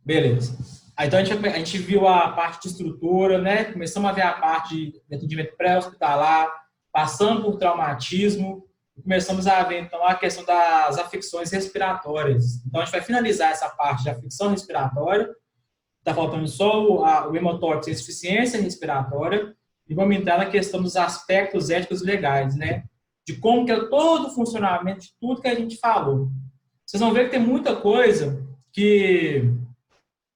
Beleza. Aí, então, a gente viu a parte de estrutura, né? Começamos a ver a parte de atendimento pré-hospitalar, passando por traumatismo, e começamos a ver, então, a questão das afecções respiratórias. Então, a gente vai finalizar essa parte de afecção respiratória. Está faltando só o hemotórax e a insuficiência respiratória. E vamos entrar na questão dos aspectos éticos e legais, né? De como que é todo o funcionamento de tudo que a gente falou. Vocês vão ver que tem muita coisa que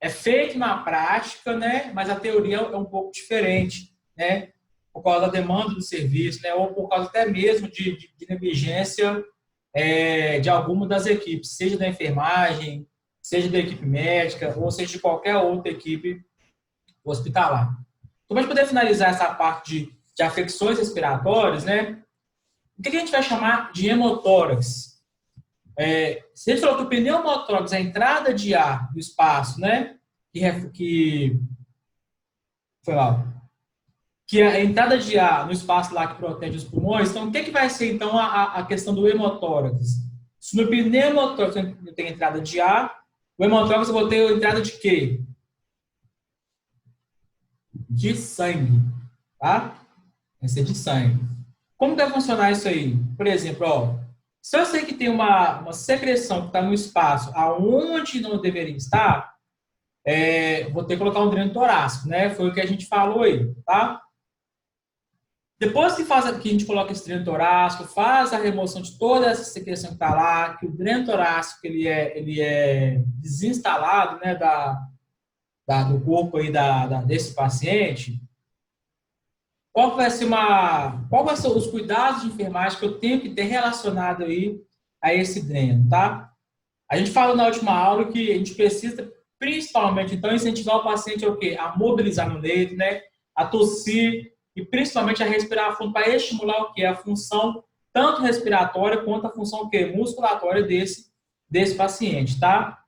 é feito na prática, né? Mas a teoria é um pouco diferente, né? Por causa da demanda do serviço, né? Ou por causa até mesmo de negligência de alguma das equipes, seja da enfermagem, seja da equipe médica, ou seja de qualquer outra equipe hospitalar. Então, para poder finalizar essa parte de afecções respiratórias, né? O que a gente vai chamar de hemotórax? Se a gente falou que o pneumotórax é a entrada de ar no espaço, né? Que foi lá, que é a entrada de ar no espaço lá que protege os pulmões. Então, o que vai ser, então, a questão do hemotórax? Se no pneumotórax eu tenho entrada de ar, o hemotórax eu vou ter entrada de quê? De sangue, tá? Vai ser de sangue. Como que vai funcionar isso aí? Por exemplo, ó, se eu sei que tem uma secreção que está no espaço aonde não deveria estar, vou ter que colocar um dreno torácico, né? Foi o que a gente falou aí, tá? Depois que a gente coloca esse dreno torácico, faz a remoção de toda essa secreção que está lá, que o dreno torácico ele é desinstalado, né, do corpo aí desse paciente. Qual vai ser os cuidados de enfermagem que eu tenho que ter relacionado aí a esse dreno, tá? A gente falou na última aula que a gente precisa, principalmente, então, incentivar o paciente a o quê? A mobilizar no leito, né? A tossir e principalmente a respirar fundo para estimular o quê? A função tanto respiratória quanto a função o quê? Musculatória desse paciente, tá?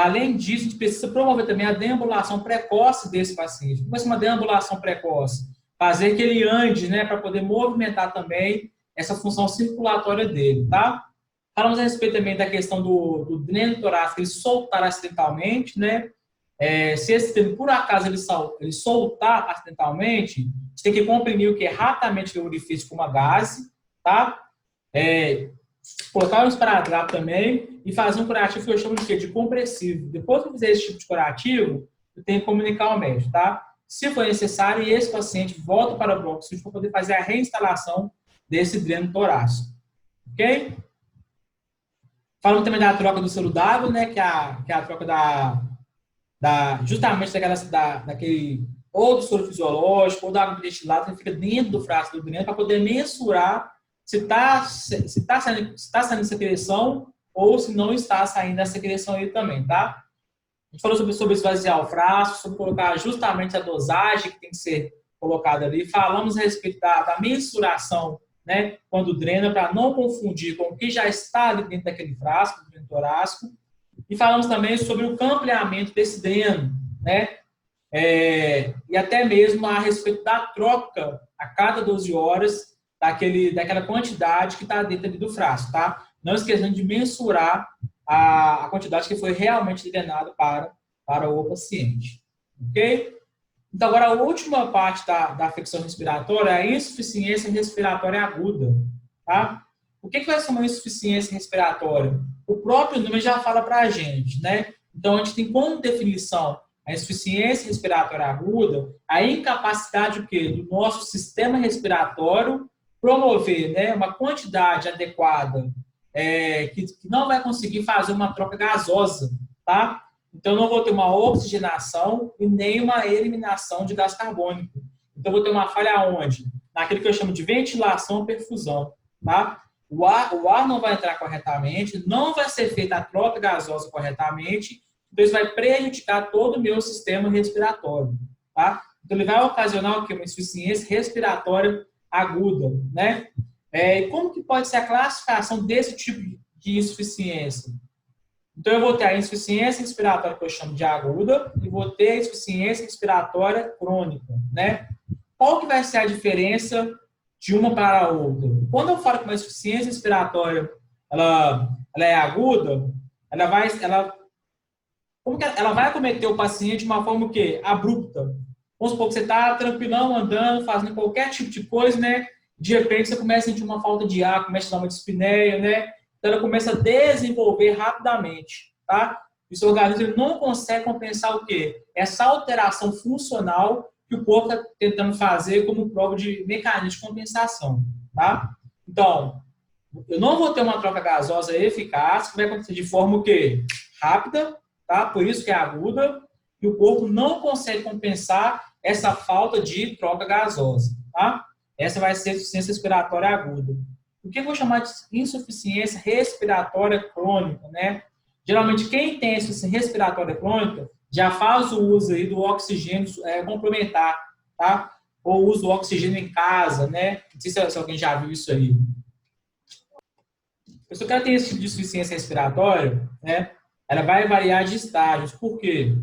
Além disso, a gente precisa promover também a deambulação precoce desse paciente. O que vai ser uma deambulação precoce? Fazer que ele ande, né, para poder movimentar também essa função circulatória dele, tá? Falamos a respeito também da questão do dreno torácico, ele soltar acidentalmente, né? Se esse dreno, por acaso, ele soltar acidentalmente, a gente tem que comprimir o que é rapidamente o orifício com uma gase, tá? Colocar um esparadrapo também e fazer um curativo que eu chamo de quê? De compressivo. Depois que eu fizer esse tipo de curativo, eu tenho que comunicar ao médico, tá? Se for necessário, esse paciente volta para o bloco para poder fazer a reinstalação desse dreno torácico. Ok? Falando também da troca do soro d'água, né? Que é a troca justamente daquele ou do soro fisiológico ou da água destilada que fica dentro do frasco do dreno para poder mensurar se está saindo secreção ou se não está saindo a secreção aí também, tá? A gente falou sobre esvaziar o frasco, sobre colocar justamente a dosagem que tem que ser colocada ali. Falamos a respeito da mensuração, né, quando drena, para não confundir com o que já está ali dentro daquele frasco, do dreno torácico. E falamos também sobre o ampliamento desse dreno, né? E até mesmo a respeito da troca a cada 12 horas daquela quantidade que está dentro ali do frasco, tá? Não esquecendo de mensurar a quantidade que foi realmente drenada para o paciente, ok? Então, agora a última parte da afecção respiratória é a insuficiência respiratória aguda, tá? O que vai ser uma insuficiência respiratória? O próprio nome já fala para a gente, né? Então, a gente tem como definição a insuficiência respiratória aguda, a incapacidade do nosso sistema respiratório promover, né, uma quantidade adequada que não vai conseguir fazer uma troca gasosa, tá? Então, não vou ter uma oxigenação e nem uma eliminação de gás carbônico. Então, vou ter uma falha onde? Naquilo que eu chamo de ventilação ou perfusão, tá? O ar não vai entrar corretamente, não vai ser feita a troca gasosa corretamente, então isso vai prejudicar todo o meu sistema respiratório, tá? Então, ele vai ocasionar o quê? Uma insuficiência respiratória aguda, né? E como que pode ser a classificação desse tipo de insuficiência? Então, eu vou ter a insuficiência respiratória que eu chamo de aguda e vou ter a insuficiência respiratória crônica, né? Qual que vai ser a diferença de uma para a outra? Quando eu falo que uma insuficiência respiratória ela é aguda, ela Como que ela vai acometer o paciente de uma forma o quê? Abrupta. Vamos supor que você está tranquilão, andando, fazendo qualquer tipo de coisa, né? De repente você começa a sentir uma falta de ar, começa a dar uma dispneia, né? Então ela começa a desenvolver rapidamente, tá? E o seu organismo ele não consegue compensar o quê? Essa alteração funcional que o corpo está tentando fazer como prova de mecanismo de compensação, tá? Então, eu não vou ter uma troca gasosa eficaz, que vai acontecer de forma o quê? Rápida, tá? Por isso que é aguda, e o corpo não consegue compensar essa falta de troca gasosa, tá? Essa vai ser insuficiência respiratória aguda. O que eu vou chamar de insuficiência respiratória crônica, né? Geralmente, quem tem insuficiência respiratória crônica já faz o uso aí do oxigênio complementar, tá? Ou usa o oxigênio em casa, né? Não sei se alguém já viu isso aí. Se o cara tem esse tipo de insuficiência respiratória, né? Ela vai variar de estágios. Por quê?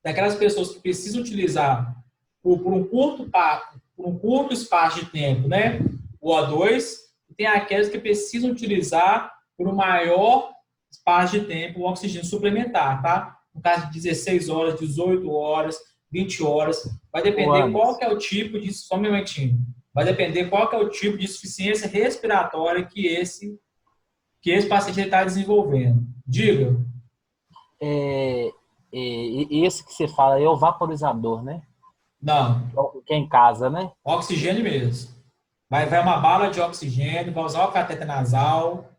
Daquelas pessoas que precisam utilizar por um curto espaço de tempo, né? O O2, e tem aquelas que precisam utilizar por um maior espaço de tempo o oxigênio suplementar, tá? No caso de 16 horas, 18 horas, 20 horas, vai depender qual que é o tipo de, só um momentinho, vai depender qual que é o tipo de insuficiência respiratória que esse paciente está desenvolvendo. Diga. É, esse que você fala é o vaporizador, né? Não, Que é em casa, né? oxigênio mesmo. Vai uma bala de oxigênio, vai usar o cateter nasal.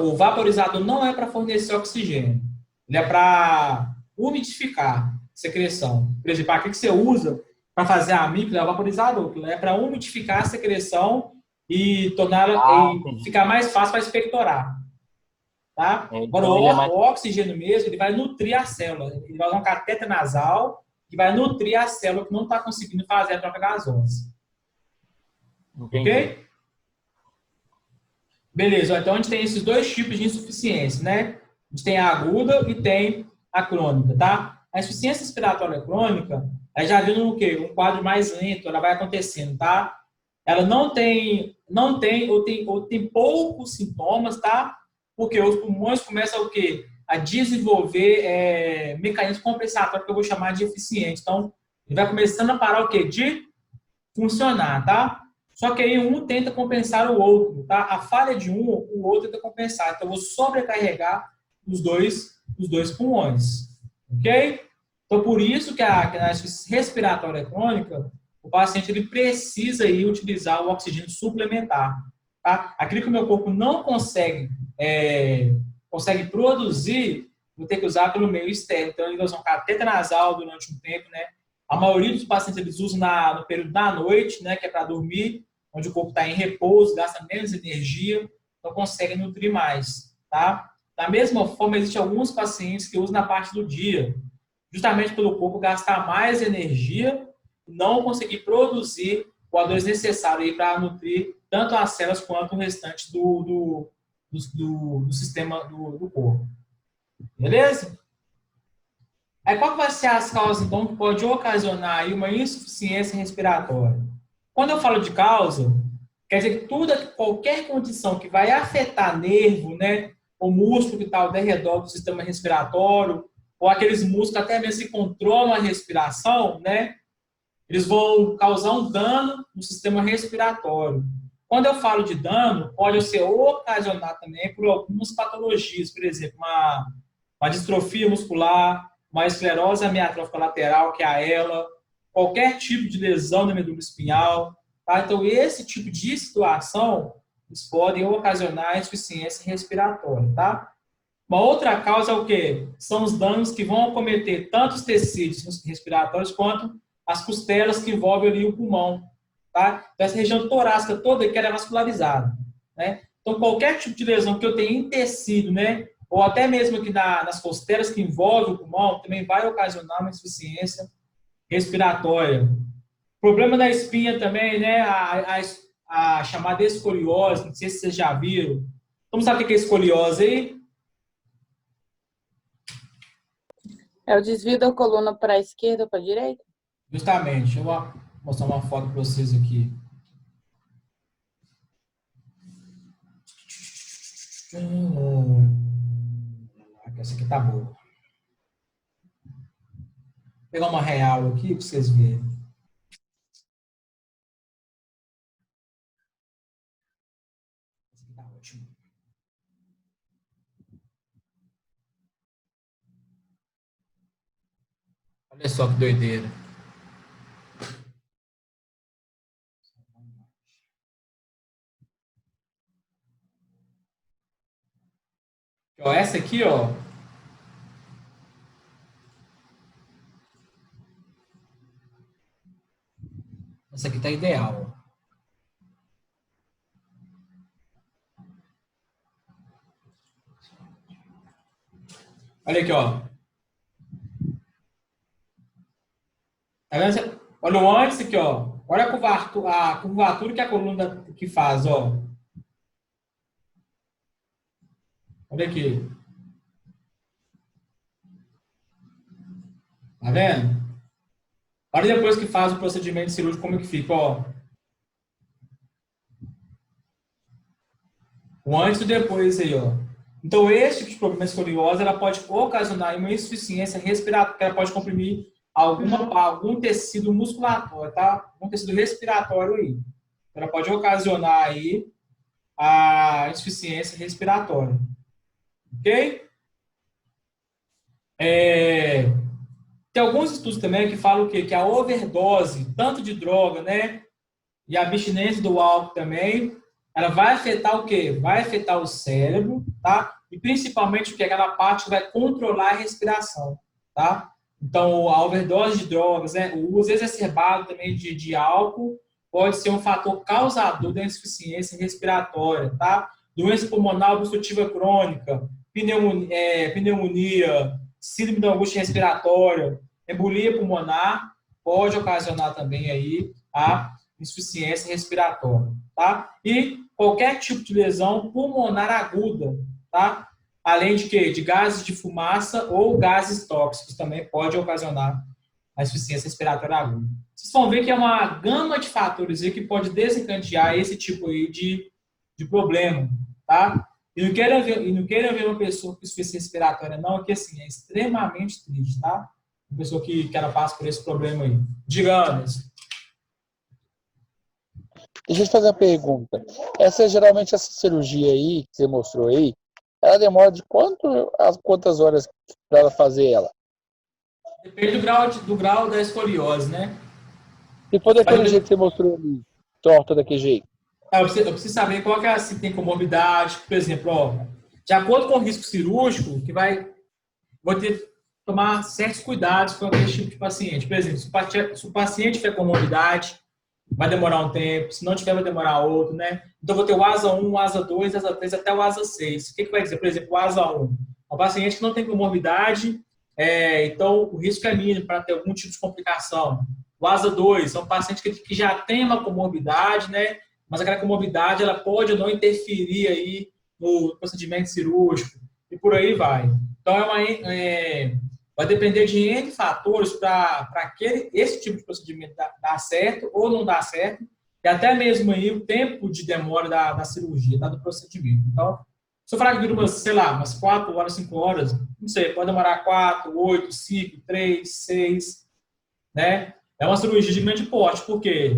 O vaporizador não é para fornecer oxigênio. Ele é para umidificar secreção. Por exemplo, aqui que você usa para fazer a amígdala é o vaporizador. É para umidificar a secreção e torná-la Ah, e entendi. ficar mais fácil para expectorar. Tá? Agora, Então ele é mais. o oxigênio mesmo, ele vai nutrir a célula. Ele vai usar um cateter nasal que vai nutrir a célula que não está conseguindo fazer a troca gasosa. Ok? Entendi. Beleza, então a gente tem esses dois tipos de insuficiência, né? A gente tem a aguda e tem a crônica, tá? A insuficiência respiratória crônica, aí já viu no quê? Um quadro mais lento, ela vai acontecendo, tá? Ela ou tem poucos sintomas, tá? Porque os pulmões começam o quê? A desenvolver mecanismos compensatórios que eu vou chamar de eficiente. Então, ele vai começando a parar o quê? De funcionar, tá? Só que aí um tenta compensar o outro, tá? A falha de um, o outro tenta compensar. Então, eu vou sobrecarregar os dois pulmões, ok? Então, por isso que a respiratória crônica, o paciente ele precisa aí utilizar o oxigênio suplementar, tá? Aquilo que o meu corpo não consegue produzir, vou ter que usar pelo meio externo. Então, ele usa um cateter nasal durante um tempo, né? A maioria dos pacientes eles usam no período da noite, né, que é para dormir, onde o corpo está em repouso, gasta menos energia, então consegue nutrir mais, tá? Da mesma forma, existem alguns pacientes que usam na parte do dia, justamente pelo corpo gastar mais energia e não conseguir produzir o O2 necessário para nutrir tanto as células quanto o restante do sistema do corpo. Beleza? Aí, qual vai ser as causas, então, que pode ocasionar aí uma insuficiência respiratória? Quando eu falo de causa, quer dizer que qualquer condição que vai afetar nervo, né, o músculo que está ao redor do sistema respiratório, ou aqueles músculos até mesmo que controlam a respiração, né, eles vão causar um dano no sistema respiratório. Quando eu falo de dano, pode ser ocasionado também por algumas patologias, por exemplo, uma distrofia muscular, uma esclerose amiotrófica lateral, que é a ELA, qualquer tipo de lesão na medula espinhal. Tá? Então, esse tipo de situação eles podem ocasionar insuficiência respiratória. Tá? Uma outra causa é o quê? São os danos que vão acometer tanto os tecidos respiratórios quanto as costelas que envolvem ali o pulmão. Tá? Então, essa região torácica toda que é vascularizada. Né? Então, qualquer tipo de lesão que eu tenha em tecido, né, ou até mesmo aqui nas costelas que envolvem o pulmão, também vai ocasionar uma insuficiência respiratória. Problema da espinha também, né, a chamada escoliose, não sei se vocês já viram. Como sabe o que é escoliose aí? É o desvio da coluna para a esquerda ou para a direita? Justamente. Eu vou mostrar uma foto para vocês aqui. Essa aqui tá boa. pegar uma real aqui para vocês verem. Esse aqui tá ótimo. Olha só que doideira. Ó, essa aqui, ó. Essa aqui tá ideal. Olha aqui, ó. Tá vendo? Olha o antes aqui, ó. Olha a curvatura que a coluna que faz, ó. Olha aqui. Tá vendo? Olha depois que faz o procedimento cirúrgico, como que fica, ó. O antes e o depois aí, ó. Então, esse tipo de problema escoliose, ela pode ocasionar uma insuficiência respiratória, ela pode comprimir algum tecido musculatório, tá? Algum tecido respiratório aí. Ela pode ocasionar aí a insuficiência respiratória. Ok? Tem alguns estudos também que falam o quê? Que a overdose, tanto de droga, né? E a abstinência do álcool também, ela vai afetar o quê? Vai afetar o cérebro, tá? E principalmente porque aquela parte que vai controlar a respiração, tá? Então, a overdose de drogas, né? O uso exacerbado também de álcool pode ser um fator causador da insuficiência respiratória, tá? Doença pulmonar obstrutiva crônica, pneumonia, síndrome da angústia respiratória, embolia pulmonar, pode ocasionar também aí a insuficiência respiratória, tá? E qualquer tipo de lesão pulmonar aguda, tá? Além de quê? De gases de fumaça ou gases tóxicos também pode ocasionar a insuficiência respiratória aguda. Vocês vão ver que é uma gama de fatores aí que pode desencadear esse tipo aí de problema, tá? E não queiram ver uma pessoa com insuficiência respiratória, não, é que assim, é extremamente triste, tá? Uma pessoa que ela passa por esse problema aí. Digamos. Deixa eu te fazer uma pergunta. Geralmente essa cirurgia aí, que você mostrou aí, ela demora de quantas horas para ela fazer ela? Depende do grau da escoliose, né? Se for daquele jeito que você mostrou ali, torta daquele jeito. Eu preciso saber qual que é, se tem comorbidade, por exemplo, ó, de acordo com o risco cirúrgico, vou ter que tomar certos cuidados com aquele tipo de paciente. Por exemplo, se o paciente tiver comorbidade, vai demorar um tempo, se não tiver, vai demorar outro, né? Então, vou ter o ASA 1, o ASA 2, o ASA 3, até o ASA 6. O que vai dizer? Por exemplo, o ASA 1, é um paciente que não tem comorbidade, então o risco é mínimo para ter algum tipo de complicação. O ASA 2 é um paciente que já tem uma comorbidade, né? Mas aquela comorbidade, ela pode ou não interferir aí no procedimento cirúrgico, e por aí vai. Então, vai depender de N fatores para esse tipo de procedimento dar certo ou não dar certo, e até mesmo aí o tempo de demora da cirurgia, do procedimento. Então, se eu falar que dura umas 4 horas, 5 horas, não sei, pode demorar 4, 8, 5, 3, 6, né? É uma cirurgia de grande porte, porque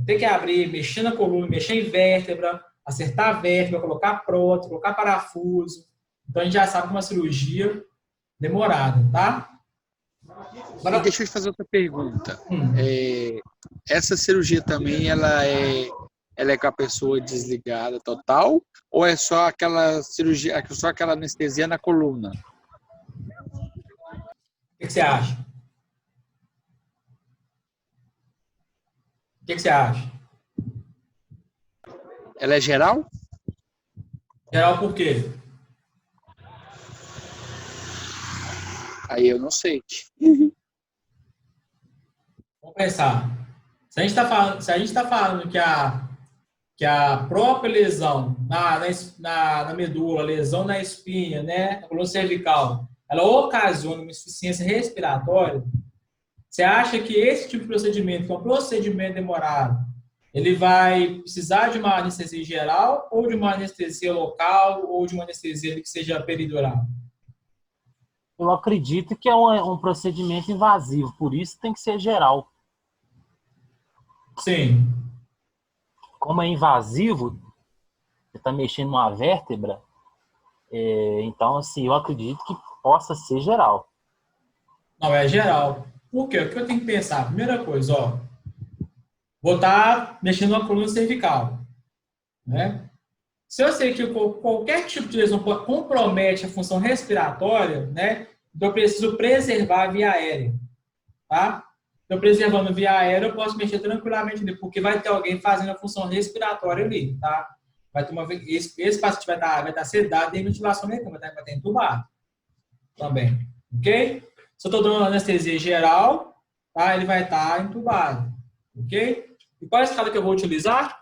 tem que abrir, mexer na coluna, mexer em vértebra, acertar a vértebra, colocar prótese, colocar parafuso. Então, a gente já sabe que é uma cirurgia demorada, tá? E deixa eu te fazer outra pergunta. Essa cirurgia também, ela é com a pessoa desligada total? Ou é só aquela cirurgia, só aquela anestesia na coluna? O que você acha? O que você acha? Ela é geral? Geral por quê? Aí eu não sei. Vamos pensar. Se a gente está falando que a própria lesão na medula, lesão na espinha, né, na coluna cervical, ela ocasiona uma insuficiência respiratória, você acha que esse tipo de procedimento, que é um procedimento demorado, ele vai precisar de uma anestesia geral ou de uma anestesia local ou de uma anestesia que seja peridural? Eu acredito que é um procedimento invasivo, por isso tem que ser geral. Sim. Como é invasivo, você está mexendo numa vértebra, então, assim, eu acredito que possa ser geral. Não, é geral. Por quê? O que eu tenho que pensar? Primeira coisa, ó. Vou estar mexendo na coluna cervical, né? Se eu sei que qualquer tipo de lesão compromete a função respiratória, né? Então eu preciso preservar a via aérea, tá? Então, preservando a via aérea, eu posso mexer tranquilamente ali, porque vai ter alguém fazendo a função respiratória ali, tá? Vai ter esse paciente vai estar sedado e ventilação mecânica, vai estar entubado também, ok? Se eu estou dando anestesia geral, tá? Ele vai estar entubado, ok? E qual é a escala que eu vou utilizar?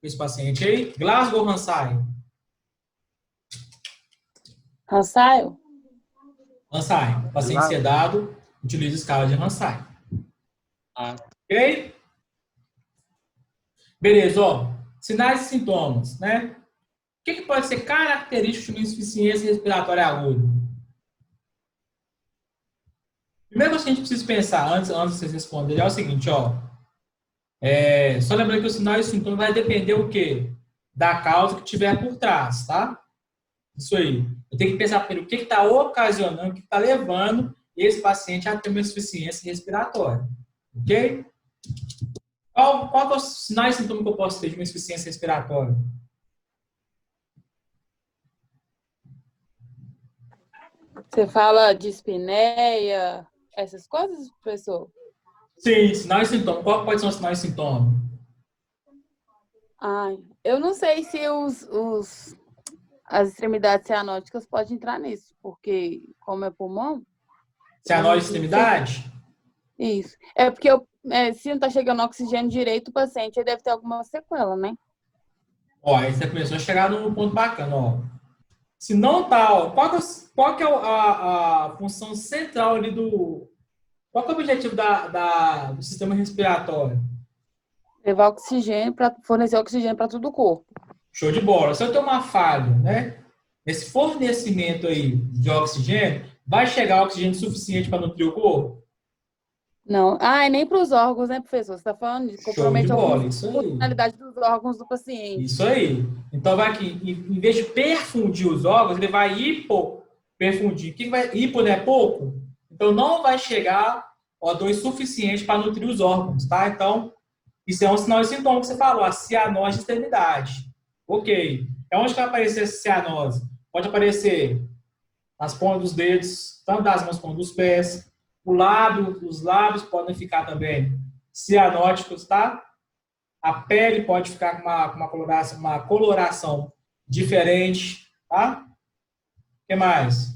Esse paciente aí, Glasgow ou Hansai? Hansaio? Hansai. Paciente sedado, utiliza a escala de Hansai. Ok? Beleza, ó. Sinais e sintomas, né? O que pode ser característico de uma insuficiência respiratória aguda? Primeira coisa que a gente precisa pensar, antes de vocês responderem, é o seguinte, ó. Só lembrando que o sinal e o sintoma vai depender o quê? Da causa que tiver por trás, tá? Isso aí. Eu tenho que pensar primeiro o que está ocasionando, o que está levando esse paciente a ter uma insuficiência respiratória. Ok? Qual é o sinal e sintoma que eu posso ter de uma insuficiência respiratória? Você fala de espineia, essas coisas, professor? Sim, sinal e sintoma. Qual pode ser o sinal e sintoma? Ai, eu não sei se as extremidades cianóticas podem entrar nisso, porque como é pulmão... Cianose de extremidade? Isso. É porque se não está chegando oxigênio direito, o paciente deve ter alguma sequela, né? Ó, aí você começou a chegar num ponto bacana, ó. Se não tá, ó, qual que é a função central ali do... Qual que é o objetivo do sistema respiratório? Levar oxigênio para fornecer oxigênio para todo o corpo. Show de bola. Se eu ter uma falha, né? Esse fornecimento aí de oxigênio, vai chegar oxigênio suficiente para nutrir o corpo? Não. Ah, e nem para os órgãos, né, professor? Você está falando de Show de compromete bola, alguma isso aí. funcionalidade dos órgãos do paciente. Isso aí. Então, vai aqui, em vez de perfundir os órgãos, ele vai hipoperfundir. O que vai? Hipo, né? Pouco. Então, não vai chegar O2 suficiente para nutrir os órgãos, tá? Então, isso é um sinal e sintoma que você falou, a cianose de extremidade. Ok. É onde que vai aparecer essa cianose? Pode aparecer nas pontas dos dedos, tanto das mãos quanto dos pés. Os lábios podem ficar também cianóticos, tá? A pele pode ficar com uma coloração diferente, tá? O que mais?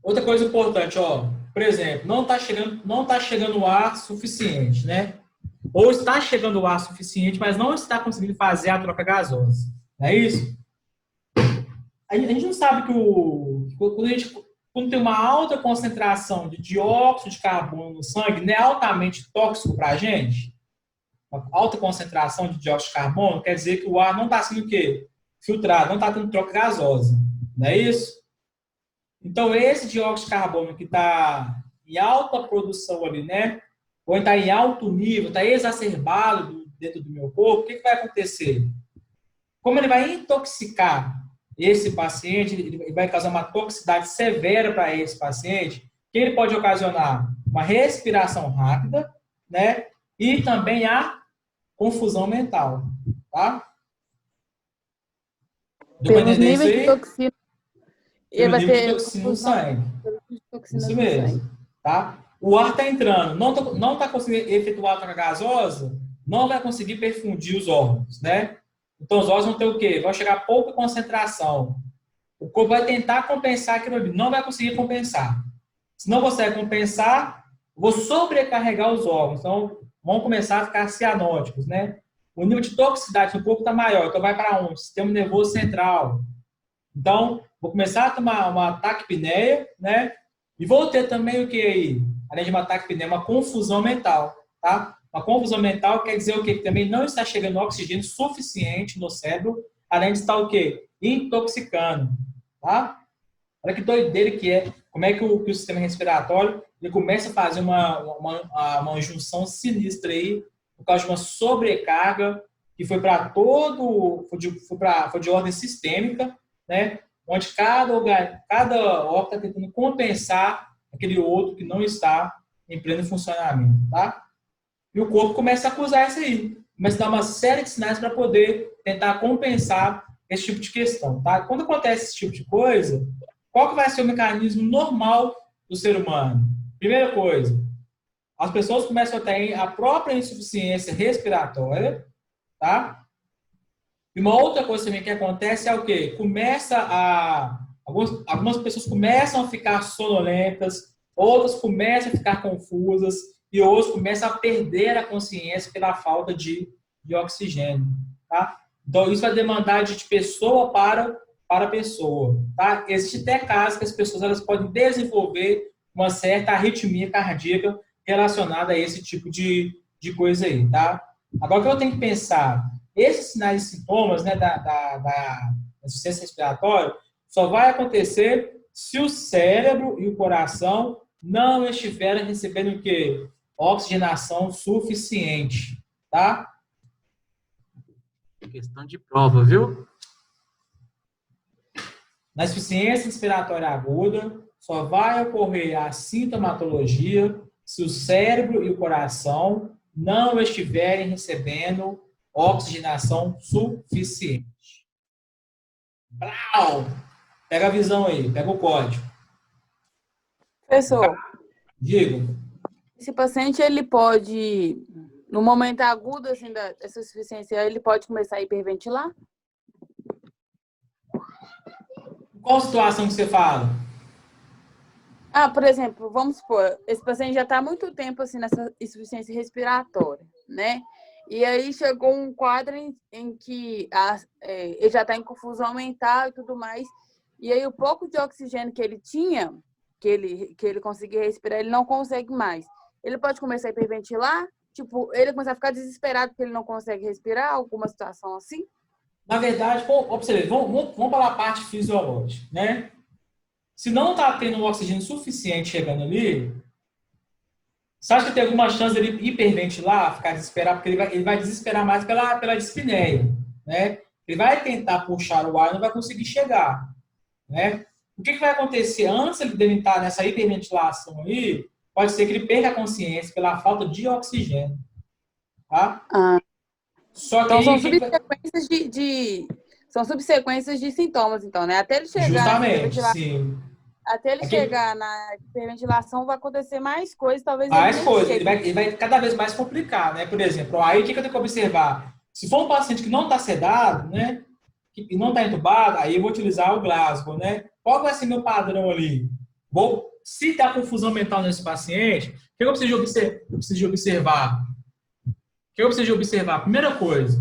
Outra coisa importante, ó, por exemplo, não tá chegando ar suficiente, né? Ou está chegando o ar suficiente, mas não está conseguindo fazer a troca gasosa. Não é isso? A gente não sabe quando tem uma alta concentração de dióxido de carbono no sangue, não é altamente tóxico para a gente? Uma alta concentração de dióxido de carbono quer dizer que o ar não está sendo o quê? Filtrado, não está tendo troca gasosa. Não é isso? Então, esse dióxido de carbono que está em alta produção ali, né? Ou está em alto nível, está exacerbado dentro do meu corpo, o que vai acontecer? Como ele vai intoxicar esse paciente, ele vai causar uma toxicidade severa para esse paciente, que ele pode ocasionar uma respiração rápida, né? E também a confusão mental, tá? Pelos níveis de toxina. Ele vai ter toxina no sangue. Isso mesmo, tá? O ar está entrando, não está conseguindo efetuar a troca gasosa, não vai conseguir perfundir os órgãos, né? Então, os órgãos vão ter o quê? Vai chegar a pouca concentração. O corpo vai tentar compensar aquilo ali, não vai conseguir compensar. Se não consegue compensar, vou sobrecarregar os órgãos. Então, vão começar a ficar cianóticos, né? O nível de toxicidade no corpo está maior, então vai para onde? Sistema nervoso central. Então, vou começar a tomar uma taquipneia, né? E vou ter também o que aí? Além de uma taquipneia, uma confusão mental, tá? Uma confusão mental quer dizer o quê? Que também não está chegando oxigênio suficiente no cérebro, além de estar o quê? Intoxicando, tá? Olha que doideira que é. Como é que o sistema respiratório ele começa a fazer uma junção sinistra aí, por causa de uma sobrecarga que foi para todo, foi de ordem sistêmica, né? Onde cada órgão está tentando compensar aquele outro que não está em pleno funcionamento, tá? E o corpo começa a acusar isso aí. Começa a dar uma série de sinais para poder tentar compensar esse tipo de questão, tá? Quando acontece esse tipo de coisa, qual que vai ser o mecanismo normal do ser humano? Primeira coisa, as pessoas começam a ter a própria insuficiência respiratória, tá? E uma outra coisa também que acontece é o quê? Algumas pessoas começam a ficar sonolentas, outras começam a ficar confusas e outras começam a perder a consciência pela falta de oxigênio, tá? Então, isso vai demandar de pessoa para pessoa, tá? Existe até casos que as pessoas elas podem desenvolver uma certa arritmia cardíaca relacionada a esse tipo de coisa aí, tá? Agora, o que eu tenho que pensar? Esses sinais e sintomas, né, da insuficiência respiratória só vai acontecer se o cérebro e o coração não estiverem recebendo o quê? Oxigenação suficiente, tá? Questão de prova, viu? Na insuficiência respiratória aguda, só vai ocorrer a sintomatologia se o cérebro e o coração não estiverem recebendo oxigenação suficiente. Brau! Pega a visão aí, pega o código. Professor, Digo. esse paciente, ele pode, no momento agudo assim, dessa insuficiência, ele pode começar a hiperventilar? Qual situação que você fala? Por exemplo, vamos supor, esse paciente já está há muito tempo assim, nessa insuficiência respiratória, né? E aí chegou um quadro em que ele já está em confusão mental e tudo mais, e aí o pouco de oxigênio que ele tinha, que ele conseguia respirar, ele não consegue mais. Ele pode começar a hiperventilar? Tipo, ele começar a ficar desesperado porque ele não consegue respirar? Alguma situação assim? Na verdade, vamos para a parte fisiológica, né? Se não está tendo um oxigênio suficiente chegando ali, você acha que tem alguma chance dele hiperventilar, ficar desesperado? Porque ele vai desesperar mais pela dispneia, né? Ele vai tentar puxar o ar e não vai conseguir chegar, né? O que vai acontecer antes dele estar nessa hiperventilação aí? Pode ser que ele perca a consciência pela falta de oxigênio, tá? Só que então aí, são subsequências são subsequências de sintomas, então, né? Até ele chegar justamente, sim. Até ele chegar na hiperventilação, vai acontecer mais coisas, talvez mais ele nem coisas, chegue. ele vai cada vez mais complicar, né? Por exemplo, aí o que eu tenho que observar? Se for um paciente que não está sedado, né? Que não está entubado, aí eu vou utilizar o Glasgow, né? Qual vai ser meu padrão ali? Se está confusão mental nesse paciente, o que eu preciso de observar? O que eu preciso de observar? Primeira coisa,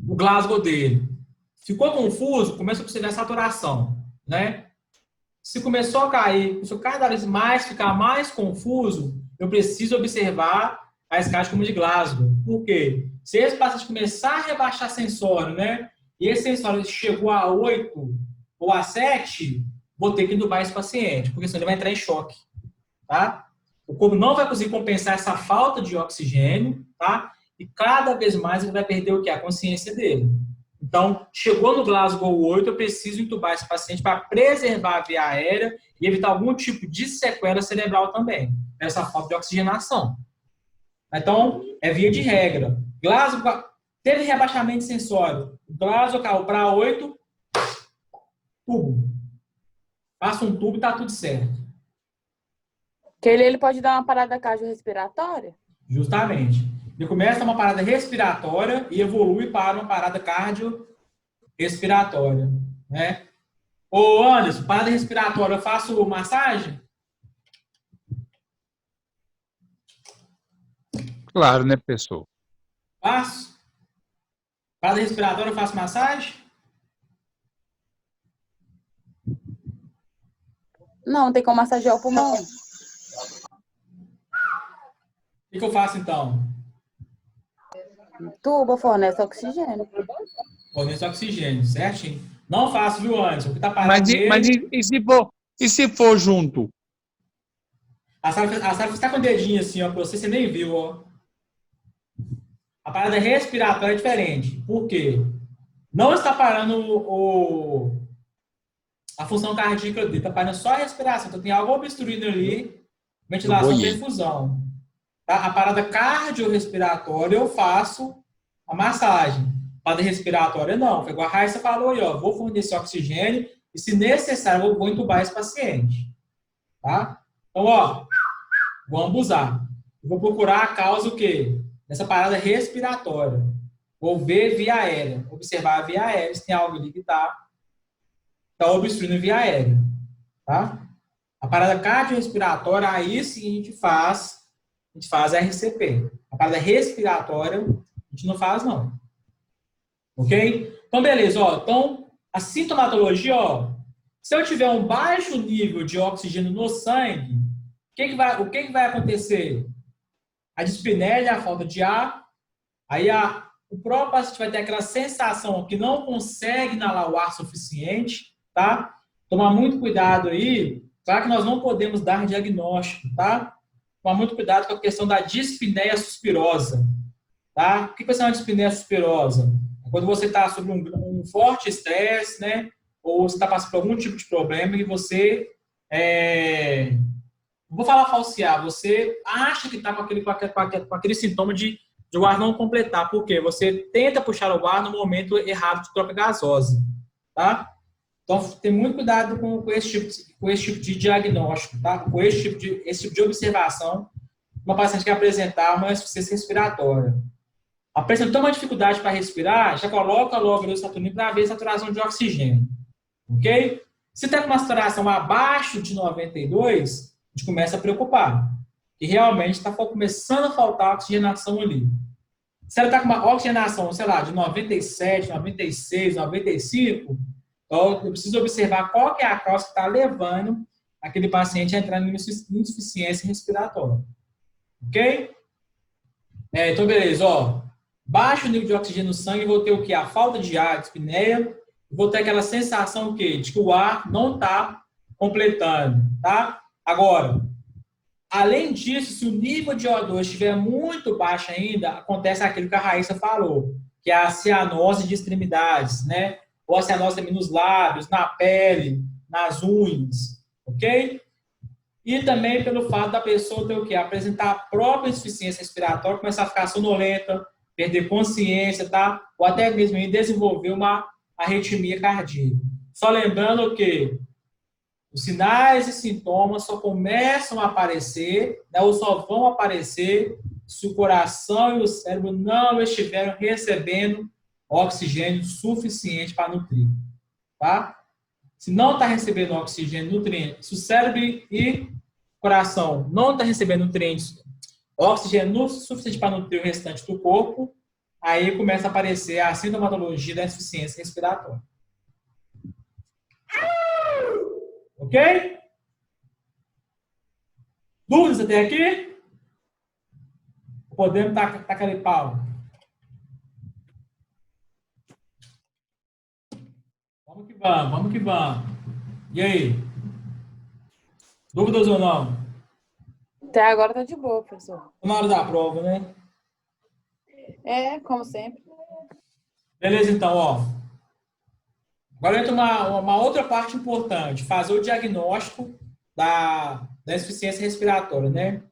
o Glasgow dele. Ficou confuso? Começa a observar a saturação, né? Se começou a cair, se cada vez mais ficar mais confuso, eu preciso observar a escala de Como de Glasgow. Por quê? Se esse paciente começar a rebaixar sensório, né? E esse sensório chegou a 8 ou a 7, vou ter que entubar esse paciente, porque senão ele vai entrar em choque, tá? O corpo não vai conseguir compensar essa falta de oxigênio, tá? E cada vez mais ele vai perder o quê? A consciência dele. Então, chegou no Glasgow 8, eu preciso entubar esse paciente para preservar a via aérea e evitar algum tipo de sequela cerebral também, essa falta de oxigenação. Então, é via de regra. Glasgow teve rebaixamento sensório. Glasgow caiu para 8, tubo. Passa um tubo e está tudo certo. Que ele pode dar uma parada cardiorrespiratória? Justamente. Ele começa uma parada respiratória e evolui para uma parada cardiorrespiratória, né? Ô, Anderson, parada respiratória, eu faço massagem? Claro, né, pessoal? Faço. Parada respiratória, eu faço massagem? Não, tem como massagear o pulmão. O que eu faço, então? Tubo fornece oxigênio. Forneço oxigênio, certinho. Não faço, viu, Anderson? O que tá parado Mas, nele... e se for junto? A Sara está com o dedinho assim, ó, pra você nem viu, ó. A parada respiratória é diferente. Por quê? Não está parando a função cardíaca dele, está parando só a respiração. Então tem algo obstruindo ali, ventilação, perfusão. Tá? A parada cardiorrespiratória eu faço a massagem. A parada respiratória não. Foi igual a Raíssa falou aí, ó, vou fornecer oxigênio e, se necessário, eu vou entubar esse paciente. Tá? Então, ó, vamos usar. Eu vou procurar a causa o quê? Dessa parada respiratória. Vou ver via aérea. Observar a via aérea, se tem algo ali que está obstruindo a via aérea. Tá? A parada cardiorrespiratória, aí sim a gente faz RCP. A parada respiratória, a gente não faz, não. Ok? Então, beleza. Ó, então, a sintomatologia, ó, se eu tiver um baixo nível de oxigênio no sangue, o que vai acontecer? A dispneia, a falta de ar, aí o próprio paciente vai ter aquela sensação que não consegue inalar o ar suficiente, tá? Tomar muito cuidado aí. Claro que nós não podemos dar diagnóstico, tá? Tomar muito cuidado com a questão da dispneia suspirosa, tá? O que é uma dispneia suspirosa? É quando você está sob um forte estresse, né? Ou você está passando por algum tipo de problema e você não vou falar falsear, você acha que está com aquele sintoma de o ar não completar. Por quê? Você tenta puxar o ar no momento errado de troca gasosa, tá? Então, tem muito cuidado com esse tipo de diagnóstico, tá? Com esse tipo de observação. Uma paciente que apresentar uma insuficiência respiratória. Apresentou uma dificuldade para respirar, já coloca logo o saturnino para ver a saturação de oxigênio. Ok? Se está com uma saturação abaixo de 92, a gente começa a preocupar. Que realmente está começando a faltar oxigenação ali. Se ela está com uma oxigenação, sei lá, de 97, 96, 95, então eu preciso observar qual que é a causa que está levando aquele paciente a entrar em insuficiência respiratória. Ok? Então, beleza. Ó, baixo nível de oxigênio no sangue, vou ter o quê? A falta de ar, dispneia, vou ter aquela sensação o quê? De que o ar não está completando, tá? Agora, além disso, se o nível de O2 estiver muito baixo ainda, acontece aquilo que a Raíssa falou, que é a cianose de extremidades, né? Ou a cianose também nos lábios, na pele, nas unhas, ok? E também pelo fato da pessoa ter o quê? Apresentar a própria insuficiência respiratória, começar a ficar sonolenta, perder consciência, tá? Ou até mesmo desenvolver uma arritmia cardíaca. Só lembrando que os sinais e sintomas só começam a aparecer, né, ou só vão aparecer se o coração e o cérebro não estiverem recebendo oxigênio suficiente para nutrir. Tá? Se não está recebendo oxigênio, nutrientes, se o cérebro e o coração não estão recebendo nutrientes, oxigênio suficiente para nutrir o restante do corpo, aí começa a aparecer a sintomatologia da insuficiência respiratória. Ok? Dúvidas até aqui? Podemos tacar aquele pau. Vamos que vamos, vamos que vamos. E aí? Dúvidas ou não? Até agora tá de boa, professor. Na hora da prova, né? Como sempre. Beleza, então, ó. Agora entra uma outra parte importante, fazer o diagnóstico da insuficiência respiratória, né?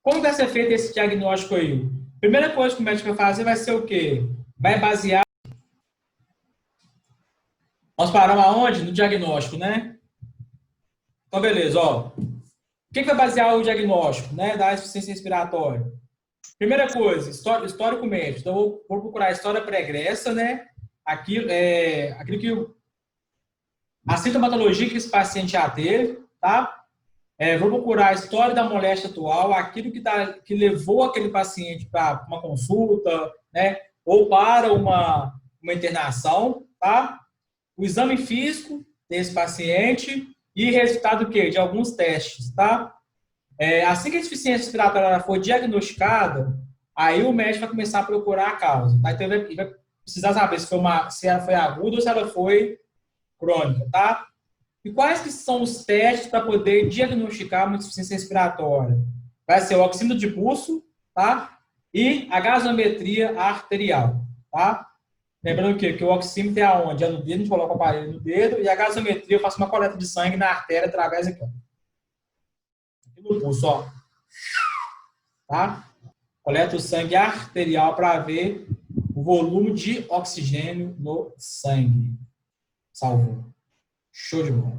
Como vai ser feito esse diagnóstico aí? Primeira coisa que o médico vai fazer vai ser o quê? Vai basear... Nós paramos aonde? No diagnóstico, né? Então, beleza, ó. O que vai basear o diagnóstico, né, da insuficiência respiratória? Primeira coisa, histórico médico. Então, vou procurar a história pregressa, né? Aquilo que a sintomatologia que esse paciente já teve, tá? Vou procurar a história da moléstia atual, aquilo que levou aquele paciente para uma consulta, né? Ou para uma internação, tá? O exame físico desse paciente e resultado do quê? De alguns testes, tá? Assim que a insuficiência respiratória for diagnosticada, aí o médico vai começar a procurar a causa, tá? Então, ele vai precisar saber se ela foi aguda ou se ela foi crônica, tá? E quais que são os testes para poder diagnosticar uma insuficiência respiratória? Vai ser o oxímetro de pulso, tá? E a gasometria arterial, tá? Lembrando que o oxímetro é aonde? É no dedo, a gente coloca o aparelho no dedo, e a gasometria eu faço uma coleta de sangue na artéria através aqui, ó. Aqui no pulso, ó. Tá? Coleta o sangue arterial para ver o volume de oxigênio no sangue. Salvou. Show de bola.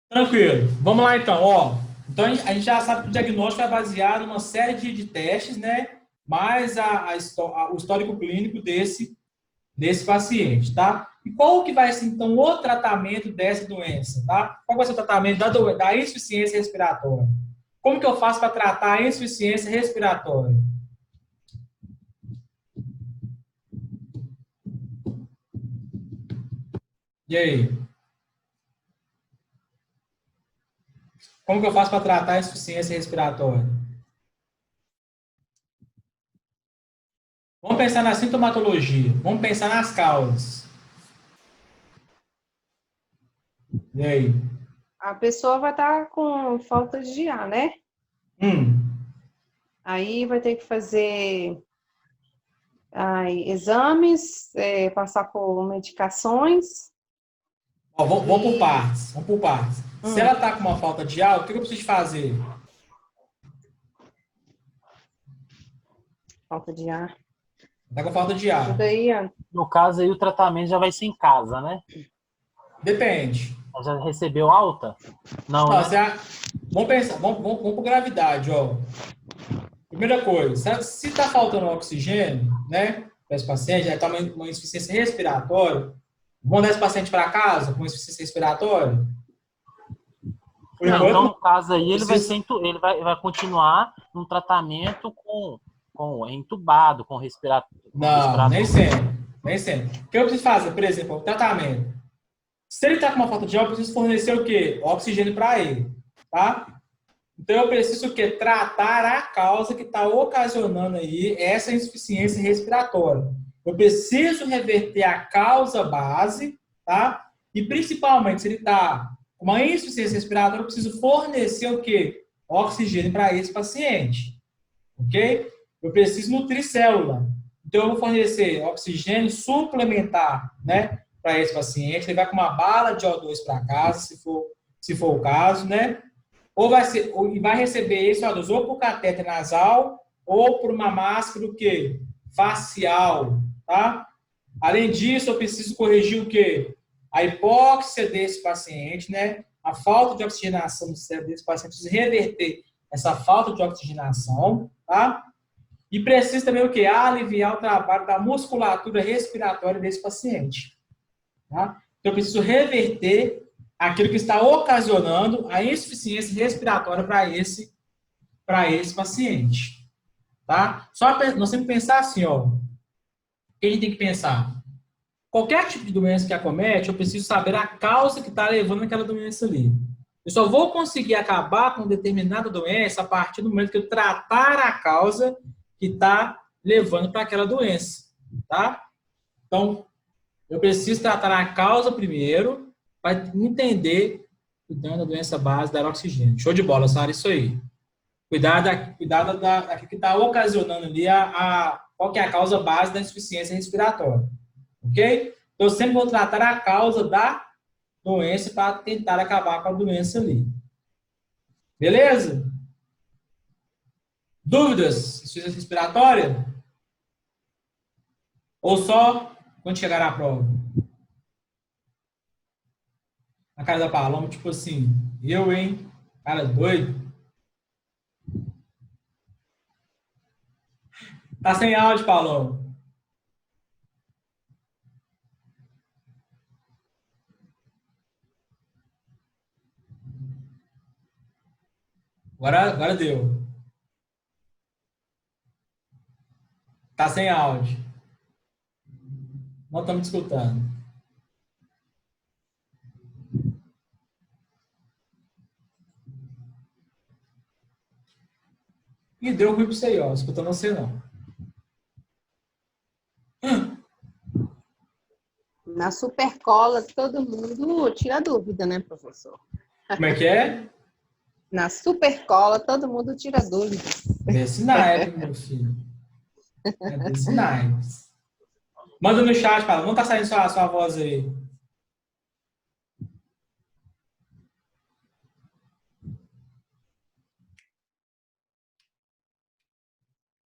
Tranquilo. Vamos lá, então. Ó, então, a gente já sabe que o diagnóstico é baseado em uma série de testes, né? Mais o histórico clínico desse paciente, tá? E qual que vai ser, então, o tratamento dessa doença, tá? Qual vai ser o tratamento da insuficiência respiratória? Como que eu faço para tratar a insuficiência respiratória? E aí? Como que eu faço para tratar a insuficiência respiratória? Vamos pensar na sintomatologia. Vamos pensar nas causas. E aí? A pessoa vai estar com falta de ar, né? Aí vai ter que fazer exames, passar por medicações. Ó, vamos por partes. Vamos por partes. Se ela está com uma falta de ar, o que eu preciso fazer? Falta de ar. Está com falta de ar. Tudo aí, No caso aí, o tratamento já vai ser em casa, né? Depende. Ela já recebeu alta? Não, Não, né? vamos pensar, vamos por gravidade, ó. Primeira coisa, se está faltando oxigênio, né, para esse paciente, está uma insuficiência respiratória, vamos dar esse paciente para casa com insuficiência respiratória? Não, então, no caso aí, ele vai continuar num tratamento entubado, com respirador. Não, nem sempre. Nem sempre. O que eu preciso fazer? Por exemplo, o tratamento. Se ele está com uma falta de ar, eu preciso fornecer o quê? Oxigênio para ele, tá? Então, eu preciso o quê? Tratar a causa que está ocasionando aí essa insuficiência respiratória. Eu preciso reverter a causa base, tá? E, principalmente, se ele está com uma insuficiência respiratória, eu preciso fornecer o quê? Oxigênio para esse paciente, ok? Eu preciso nutrir célula. Então, eu vou fornecer oxigênio suplementar, né? Para esse paciente, levar com uma bala de O2 para casa, se for o caso, né? Ou vai receber esse O2 ou por catéter nasal ou por uma máscara o quê? Facial, tá? Além disso, eu preciso corrigir o quê? A hipóxia desse paciente, né? A falta de oxigenação do cérebro desse paciente, preciso reverter essa falta de oxigenação, tá? E preciso também o quê? Aliviar o trabalho da musculatura respiratória desse paciente, tá? Então, eu preciso reverter aquilo que está ocasionando a insuficiência respiratória para esse paciente, tá? Só nós temos que pensar assim, ó. O que a gente tem que pensar? Qualquer tipo de doença que acomete, eu preciso saber a causa que está levando aquela doença ali. Eu só vou conseguir acabar com determinada doença a partir do momento que eu tratar a causa que está levando para aquela doença, tá? Então, eu preciso tratar a causa primeiro para entender o dano da doença base da oxigênio. Show de bola, Sara, isso aí. Cuidado daquilo que está ocasionando ali qual que é a causa base da insuficiência respiratória. Ok? Então, eu sempre vou tratar a causa da doença para tentar acabar com a doença ali. Beleza? Dúvidas? Insuficiência respiratória? Ou só quando chegar à prova? A cara da Paloma, tipo assim, eu, hein? Cara doido. Tá sem áudio, Paloma. Agora deu. Tá sem áudio. Não estamos te escutando. E deu ruim pra você aí, ó. Escutando você não. Na supercola, todo mundo tira dúvida, né, professor? Como é que é? Na supercola, todo mundo tira dúvida. Desse naipe, meu filho. É desse naipe. Manda no chat, fala. Não tá saindo sua voz aí.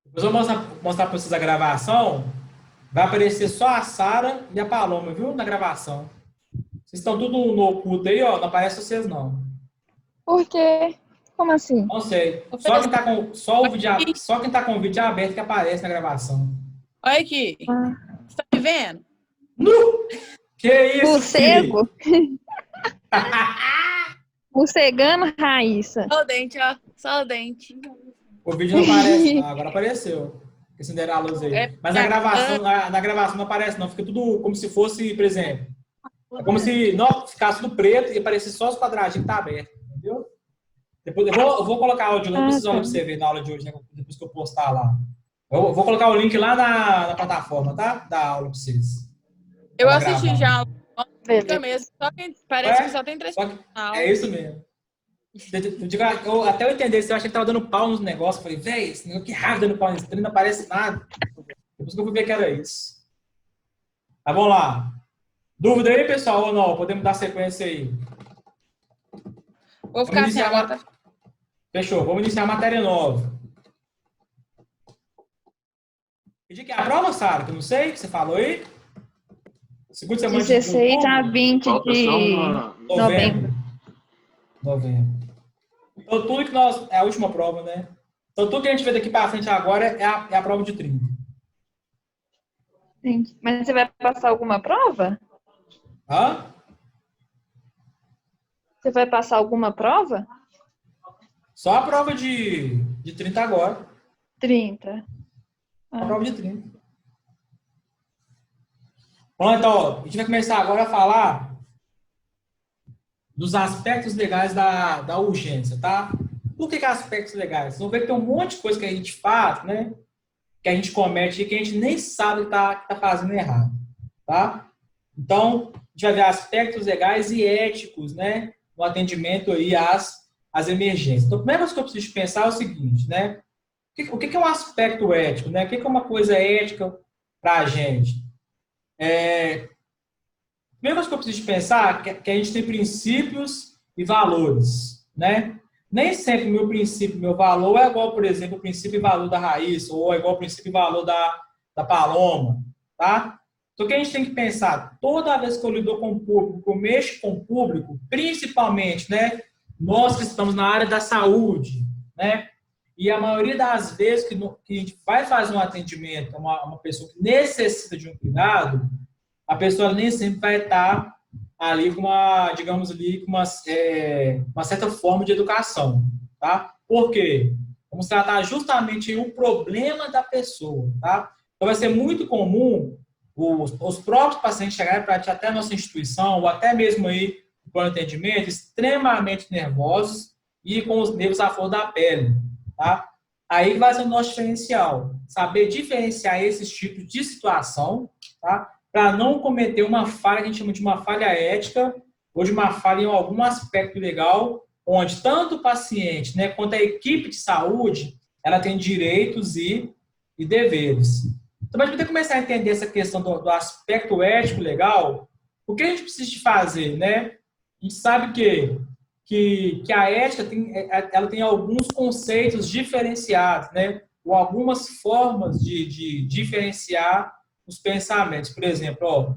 Depois eu vou mostrar para vocês a gravação. Vai aparecer só a Sara e a Paloma, viu? Na gravação. Vocês estão tudo no oculto aí, ó. Não aparece vocês, não. Por quê? Como assim? Não sei. Só quem tá com o vídeo aberto que aparece na gravação. Olha aqui. Você tá me vendo? Que isso, Morcego? Morcegando, Raíssa. Só o dente, ó. Só o dente. O vídeo não aparece, não. Agora apareceu. Acenderam a luz aí. Mas na gravação não aparece, não. Fica tudo como se fosse, por exemplo. É como se não ficasse tudo preto e aparecesse só os quadradinhos que tá aberto. Entendeu? Depois eu vou colocar áudio lá pra você ver na aula de hoje, né? Depois que eu postar lá. Eu vou colocar o link lá na plataforma, tá? Da aula pra vocês. Eu assisti gravar. já. Mesmo. Parece que só tem 3 canal. É isso mesmo. Até eu entender se eu achei que tava dando pau nos negócios. Eu falei, véi, esse negócio que raiva dando pau nesse trem, não aparece nada. Depois que eu fui ver que era isso. Tá, vamos lá. Dúvida aí, pessoal, ou não? Podemos dar sequência aí? Vou ficar assim agora. Fechou. Vamos iniciar a matéria nova. Pedi que é a prova, Sara? Que eu não sei, que você falou aí. Segunda semana 16 a 20 de novembro. Então, tudo que nós... É a última prova, né? Então, tudo que a gente vê daqui para frente agora é a prova de 30. Entendi. Mas você vai passar alguma prova? Hã? Você vai passar alguma prova? Só a prova de 30 agora. 30. A prova de 30. Bom, então, ó, a gente vai começar agora a falar dos aspectos legais da urgência, tá? Por que aspectos legais? Vocês vão ver que tem um monte de coisa que a gente faz, né? Que a gente comete e que a gente nem sabe que tá fazendo errado, tá? Então, a gente vai ver aspectos legais e éticos, né? No atendimento aí às emergências. Então, a primeira coisa que eu preciso pensar é o seguinte, né? O que é um aspecto ético, né? O que é uma coisa ética para a gente? A primeira coisa que eu preciso pensar é que a gente tem princípios e valores, né? Nem sempre meu princípio e meu valor é igual, por exemplo, o princípio e valor da Raíssa, ou é igual ao princípio e valor da Paloma, tá? Então, o que a gente tem que pensar? Toda vez que eu lido com o público, que eu mexo com o público, principalmente, né? Nós que estamos na área da saúde, né? E a maioria das vezes que a gente vai fazer um atendimento a uma pessoa que necessita de um cuidado, a pessoa nem sempre vai estar ali com uma, digamos ali, com uma certa forma de educação, tá? Por quê? Vamos tratar justamente o problema da pessoa, tá? Então vai ser muito comum os próprios pacientes chegarem para até a nossa instituição, ou até mesmo aí para o atendimento, extremamente nervosos e com os nervos à flor da pele, tá? Aí vai ser o nosso diferencial, saber diferenciar esses tipos de situação, tá? Para não cometer uma falha que a gente chama de uma falha ética ou de uma falha em algum aspecto legal, onde tanto o paciente, né, quanto a equipe de saúde, ela tem direitos e deveres. Então, a gente vai começar a entender essa questão do aspecto ético legal. O que a gente precisa de fazer, né? A gente sabe que a ética ela tem alguns conceitos diferenciados, né? Ou algumas formas de diferenciar os pensamentos. Por exemplo, ó,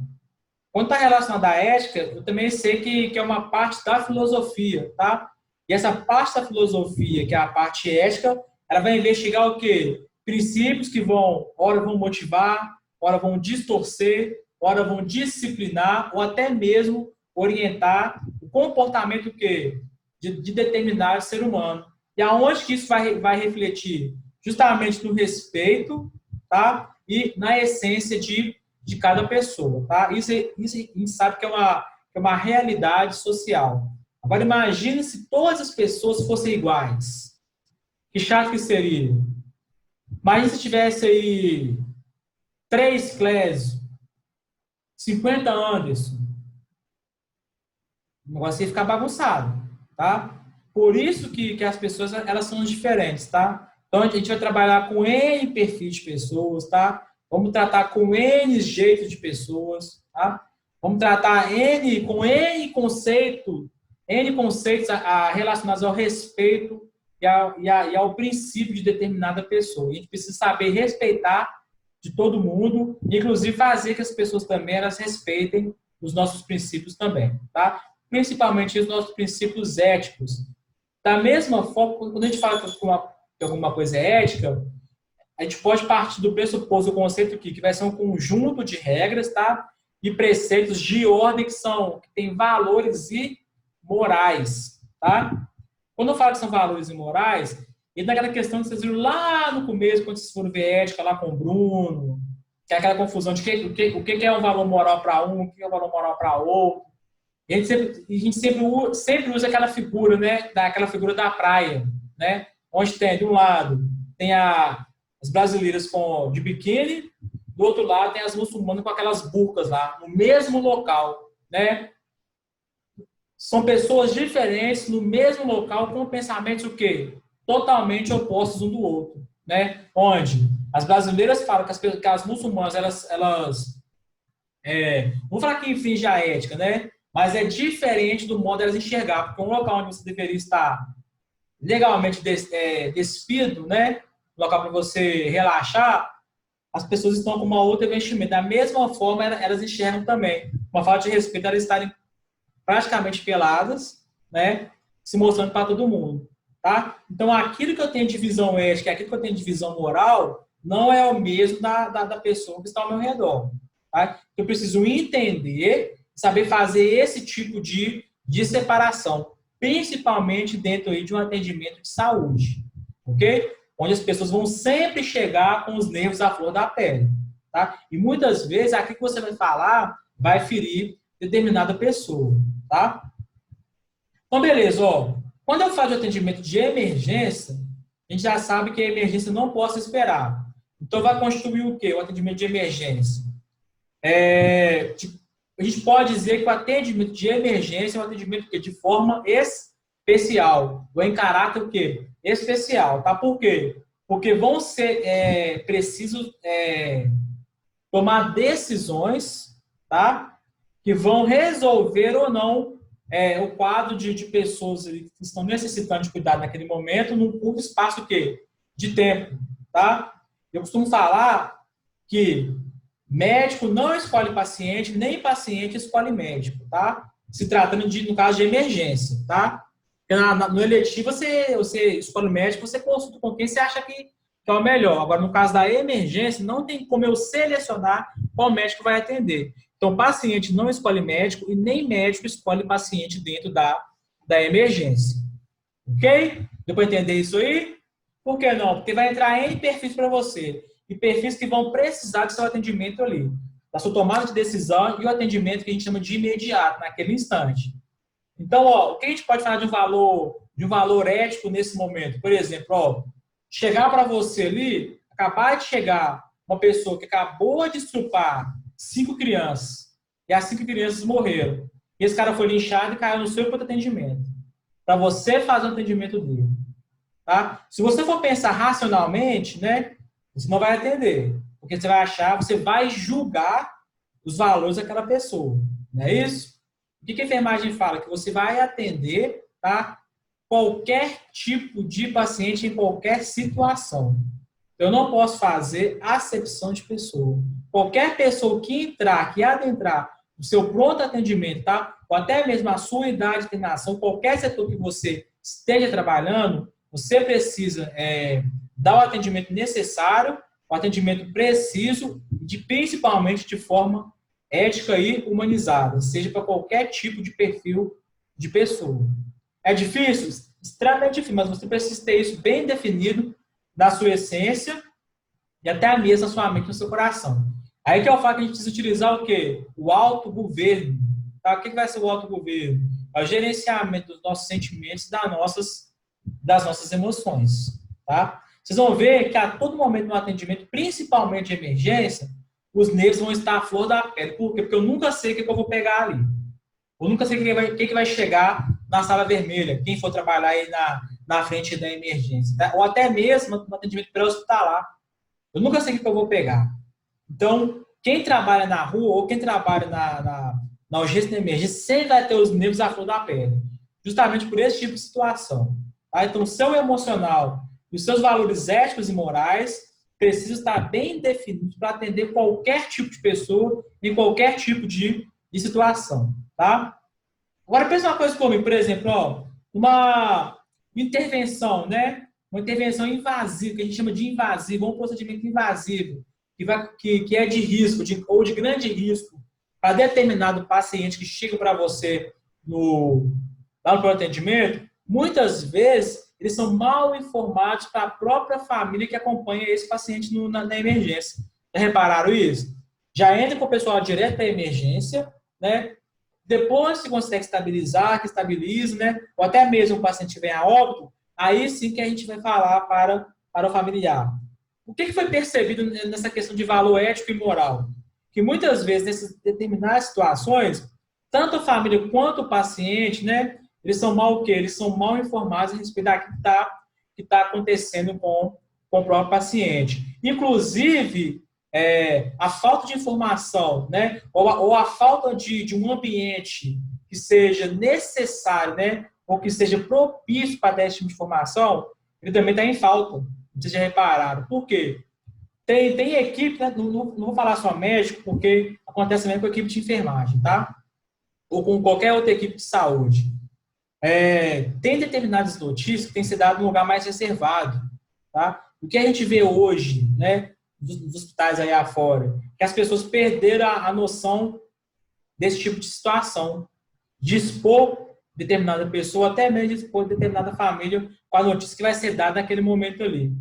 quando está relacionado à ética, eu também sei que é uma parte da filosofia, tá? E essa parte da filosofia, que é a parte ética, ela vai investigar o quê? Princípios que ora vão motivar, ora vão distorcer, ora vão disciplinar, ou até mesmo orientar o comportamento que de determinado ser humano. E aonde que isso vai refletir? Justamente no respeito, tá? E na essência de cada pessoa, tá? Isso a gente sabe que é uma realidade social. Agora imagine se todas as pessoas fossem iguais. Que chato que seria. Imagina se tivesse aí 3 Clésios, 50 Anderson. O negócio ia ficar bagunçado, tá? Por isso que as pessoas, elas são diferentes, tá? Então, a gente vai trabalhar com N perfis de pessoas, tá? Vamos tratar com N jeitos de pessoas, tá? Vamos tratar com N conceitos relacionados ao respeito e ao princípio de determinada pessoa. A gente precisa saber respeitar de todo mundo, inclusive fazer que as pessoas também elas respeitem os nossos princípios também, tá? Principalmente os nossos princípios éticos. Da mesma forma, quando a gente fala que alguma coisa é ética, a gente pode partir do pressuposto, do conceito aqui, que vai ser um conjunto de regras, tá? E preceitos de ordem que tem valores e morais, tá? Quando eu falo que são valores e morais, e daquela questão que vocês viram lá no começo, quando vocês foram ver ética lá com o Bruno, que é aquela confusão de o que é um valor moral para um, o que é um valor moral para outro. E a gente sempre usa aquela figura, né? Aquela figura da praia, né? Onde tem, de um lado, tem as brasileiras de biquíni, do outro lado tem as muçulmanas com aquelas burcas lá, no mesmo local, né? São pessoas diferentes no mesmo local com pensamentos o quê? Totalmente opostos um do outro, né? Onde as brasileiras falam que as muçulmanas, elas vamos falar que infringe a ética, né? Mas é diferente do modo de elas enxergar, porque um local onde você deveria estar legalmente despido, né? Um local para você relaxar, as pessoas estão com uma outra vestimenta. Da mesma forma, elas enxergam também. Uma falta de respeito, elas estarem praticamente peladas, né? Se mostrando para todo mundo, tá? Então, aquilo que eu tenho de visão ética, aquilo que eu tenho de visão moral, não é o mesmo da pessoa que está ao meu redor, tá? Eu preciso entender, saber fazer esse tipo de separação, principalmente dentro aí de um atendimento de saúde, ok? Onde as pessoas vão sempre chegar com os nervos à flor da pele, tá? E muitas vezes aquilo que você vai falar vai ferir determinada pessoa, tá? Então, beleza, ó. Quando eu faço atendimento de emergência, a gente já sabe que a emergência não posso esperar. Então, vai constituir o quê? O atendimento de emergência. A gente pode dizer que o atendimento de emergência é um atendimento de forma especial, ou em caráter o quê? Especial, tá? Por quê? Porque vão ser precisos tomar decisões, tá? Que vão resolver ou não o quadro de pessoas que estão necessitando de cuidado naquele momento num curto espaço o quê? De tempo, tá? Eu costumo falar que médico não escolhe paciente, nem paciente escolhe médico, tá? Se tratando no caso de emergência, tá? No eletivo, você escolhe o médico, você consulta com quem você acha que é o melhor. Agora, no caso da emergência, não tem como eu selecionar qual médico vai atender. Então, paciente não escolhe médico e nem médico escolhe paciente dentro da emergência. Ok? Deu para entender isso aí? Por que não? Porque vai entrar N perfis para você. E perfis que vão precisar do seu atendimento ali. Da sua tomada de decisão e o atendimento que a gente chama de imediato, naquele instante. Então, ó, o que a gente pode falar de um valor ético nesse momento? Por exemplo, ó, chegar para você ali, acabar de chegar uma pessoa que acabou de estrupar 5 crianças e as 5 crianças morreram. E esse cara foi linchado e caiu no seu pronto atendimento. Para você fazer o atendimento dele. Tá? Se você for pensar racionalmente, né, você não vai atender. Porque você vai julgar os valores daquela pessoa. Não é isso? O que a enfermagem fala? Que você vai atender, tá, qualquer tipo de paciente em qualquer situação. Eu não posso fazer acepção de pessoa. Qualquer pessoa que adentrar o seu pronto atendimento, tá? Ou até mesmo a sua idade de internação, qualquer setor que você esteja trabalhando, você precisa dar o atendimento necessário, o atendimento preciso, principalmente de forma ética e humanizada, seja para qualquer tipo de perfil de pessoa. É difícil? Extremamente difícil, mas você precisa ter isso bem definido da sua essência e até mesmo na sua mente, no seu coração. Aí que eu falo que a gente precisa utilizar o quê? O autogoverno. Tá? O que vai ser o autogoverno? É o gerenciamento dos nossos sentimentos e das nossas emoções. Tá? Vocês vão ver que a todo momento no atendimento, principalmente de emergência, os nervos vão estar à flor da pele. Por quê? Porque eu nunca sei o que eu vou pegar ali. Eu nunca sei o que vai chegar na sala vermelha, quem for trabalhar aí na frente da emergência, tá? Ou até mesmo no atendimento pré-hospitalar. Eu nunca sei o que eu vou pegar. Então, quem trabalha na rua ou quem trabalha na urgência da emergência sempre vai ter os nervos à flor da pele. Justamente por esse tipo de situação. Tá? Então, o seu emocional e os seus valores éticos e morais precisam estar bem definidos para atender qualquer tipo de pessoa em qualquer tipo de situação. Tá? Agora, pensa uma coisa comigo, por exemplo, ó, uma intervenção, né? Uma intervenção invasiva, que a gente chama de invasivo, um procedimento invasivo, que é de risco, ou de grande risco, para determinado paciente que chega para você lá no atendimento, muitas vezes eles são mal informados para a própria família que acompanha esse paciente na emergência. Já repararam isso? Já entra com o pessoal direto da emergência, né? Depois se consegue estabilizar, que estabiliza, né? Ou até mesmo o paciente vem a óbito, aí sim que a gente vai falar para o familiar. O que foi percebido nessa questão de valor ético e moral? Que muitas vezes, nessas determinadas situações, tanto a família quanto o paciente, né? Eles são mal o quê? Eles são mal informados a respeito daquilo que tá acontecendo com o próprio paciente. Inclusive, a falta de informação, né? Ou a falta de um ambiente que seja necessário, né? Ou que seja propício para dar esse tipo de informação, ele também está em falta. Não sei se já repararam. Por quê? Tem equipe, né? Não vou falar só médico, porque acontece também com a equipe de enfermagem, tá? Ou com qualquer outra equipe de saúde. Tem determinadas notícias que têm sido dadas num lugar mais reservado, tá? O que a gente vê hoje, né? Dos hospitais aí afora, que as pessoas perderam a noção desse tipo de situação, de expor determinada pessoa, até mesmo de expor determinada família com a notícia que vai ser dada naquele momento ali.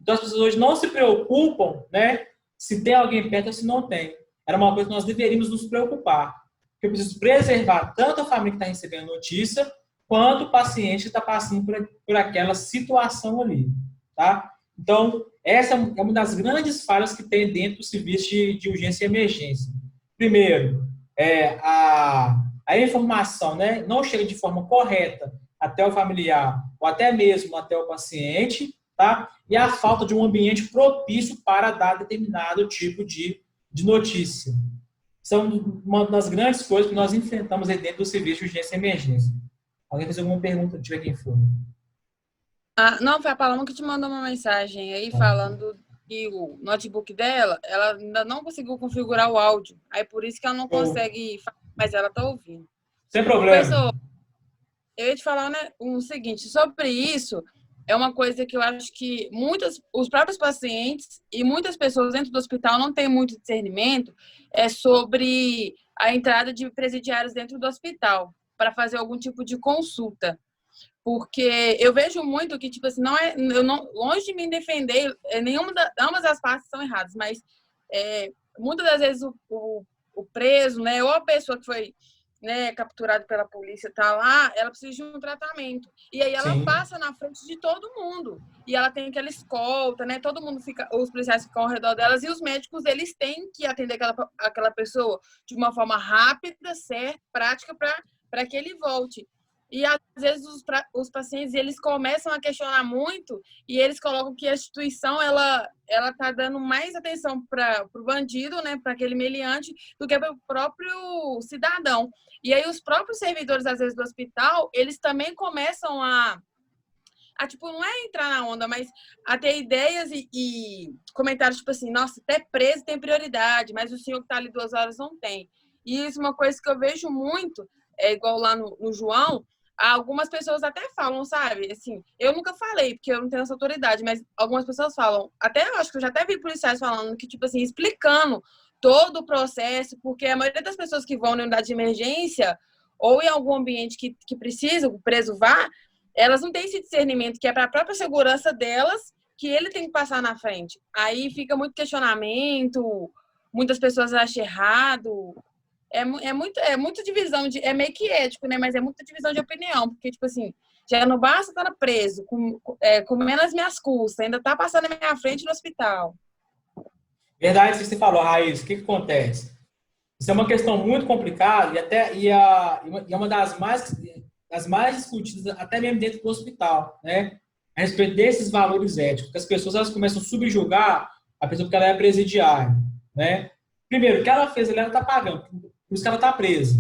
Então as pessoas hoje não se preocupam, né, se tem alguém perto ou se não tem. Era uma coisa que nós deveríamos nos preocupar. Porque eu preciso preservar tanto a família que está recebendo a notícia, quanto o paciente que está passando por aquela situação ali, tá? Então, essa é uma das grandes falhas que tem dentro do serviço de urgência e emergência. Primeiro, a informação, né, não chega de forma correta até o familiar ou até mesmo até o paciente, tá? E a falta de um ambiente propício para dar determinado tipo de notícia. São uma das grandes coisas que nós enfrentamos aí dentro do serviço de urgência e emergência. Alguém fez alguma pergunta? Deixa eu ver quem for. Não, foi a Paloma que te mandou uma mensagem aí falando que o notebook dela, ela ainda não conseguiu configurar o áudio. Aí por isso que ela não consegue falar, mas ela tá ouvindo. Sem problema. Professor, eu ia te falar, né, o seguinte, sobre isso, é uma coisa que eu acho que os próprios pacientes e muitas pessoas dentro do hospital não têm muito discernimento sobre a entrada de presidiários dentro do hospital para fazer algum tipo de consulta. Porque eu vejo muito que, tipo assim, longe de me defender, ambas as partes são erradas, mas muitas das vezes o preso, né, ou a pessoa que foi, né, capturada pela polícia tá lá, ela precisa de um tratamento. E aí ela passa na frente de todo mundo. E ela tem aquela escolta, né? Todo mundo os policiais ficam ao redor delas e os médicos, eles têm que atender aquela pessoa de uma forma rápida, certa, prática, para que ele volte. E, às vezes, os pacientes, eles começam a questionar muito e eles colocam que a instituição, ela tá dando mais atenção para o bandido, né, para aquele meliante, do que para o próprio cidadão. E aí, os próprios servidores, às vezes, do hospital, eles também começam a tipo, não é entrar na onda, mas a ter ideias e comentários, tipo assim, nossa, até preso tem prioridade, mas o senhor que está ali 2 horas não tem. E isso é uma coisa que eu vejo muito, igual lá no João, algumas pessoas até falam, sabe? Assim, eu nunca falei, porque eu não tenho essa autoridade, mas algumas pessoas falam, até eu acho que eu já até vi policiais falando que, tipo assim, explicando todo o processo, porque a maioria das pessoas que vão na unidade de emergência ou em algum ambiente que precisa, o preso vá, elas não têm esse discernimento que é para a própria segurança delas, que ele tem que passar na frente. Aí fica muito questionamento, muitas pessoas acham errado. É muita divisão, é meio que ético, né? Mas é muita divisão de opinião, porque, tipo assim, já não basta estar preso, comendo as minhas custas, ainda tá passando na minha frente no hospital. Verdade, que você falou, Raiz, o que acontece? Isso é uma questão muito complicada e é uma das mais discutidas até mesmo dentro do hospital, né? A respeito desses valores éticos, que as pessoas elas começam a subjugar a pessoa porque ela é presidiária, né? Primeiro, o que ela fez ali, ela está pagando, por isso que ela está presa,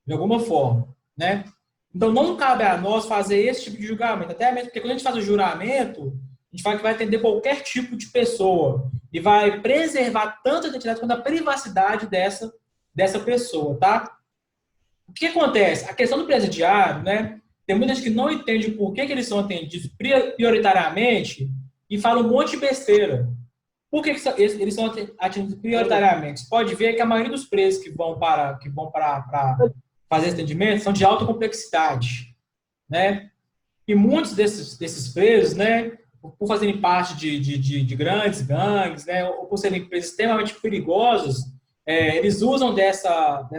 de alguma forma, né? Então, não cabe a nós fazer esse tipo de julgamento, até mesmo porque quando a gente faz o juramento, a gente fala que vai atender qualquer tipo de pessoa e vai preservar tanto a identidade quanto a privacidade dessa pessoa, tá? O que acontece? A questão do presidiário, né? Tem muita gente que não entende por que eles são atendidos prioritariamente e fala um monte de besteira. Por que eles são atendidos prioritariamente? Você pode ver que a maioria dos presos que vão para fazer esse atendimento são de alta complexidade, né? E muitos desses presos, né, por fazerem parte de grandes gangues, né, ou por serem presos extremamente perigosos, eles usam dessa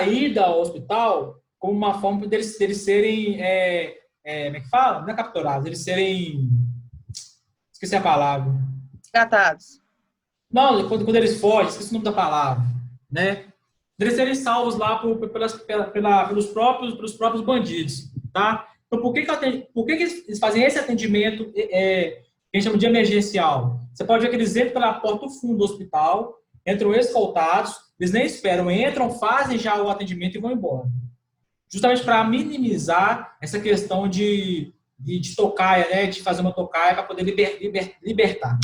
ida ao hospital como uma forma deles serem, como é que fala? Não é capturados, eles serem, esqueci a palavra. Tratados. Não, quando eles fogem, esqueci o nome da palavra, né? Eles serem salvos lá pelos próprios bandidos, tá? Então, por que eles fazem esse atendimento que a gente chama de emergencial? Você pode ver que eles entram pela porta do fundo do hospital, entram escoltados, eles nem esperam, entram, fazem já o atendimento e vão embora. Justamente para minimizar essa questão de tocaia, né? De fazer uma tocaia para poder libertar.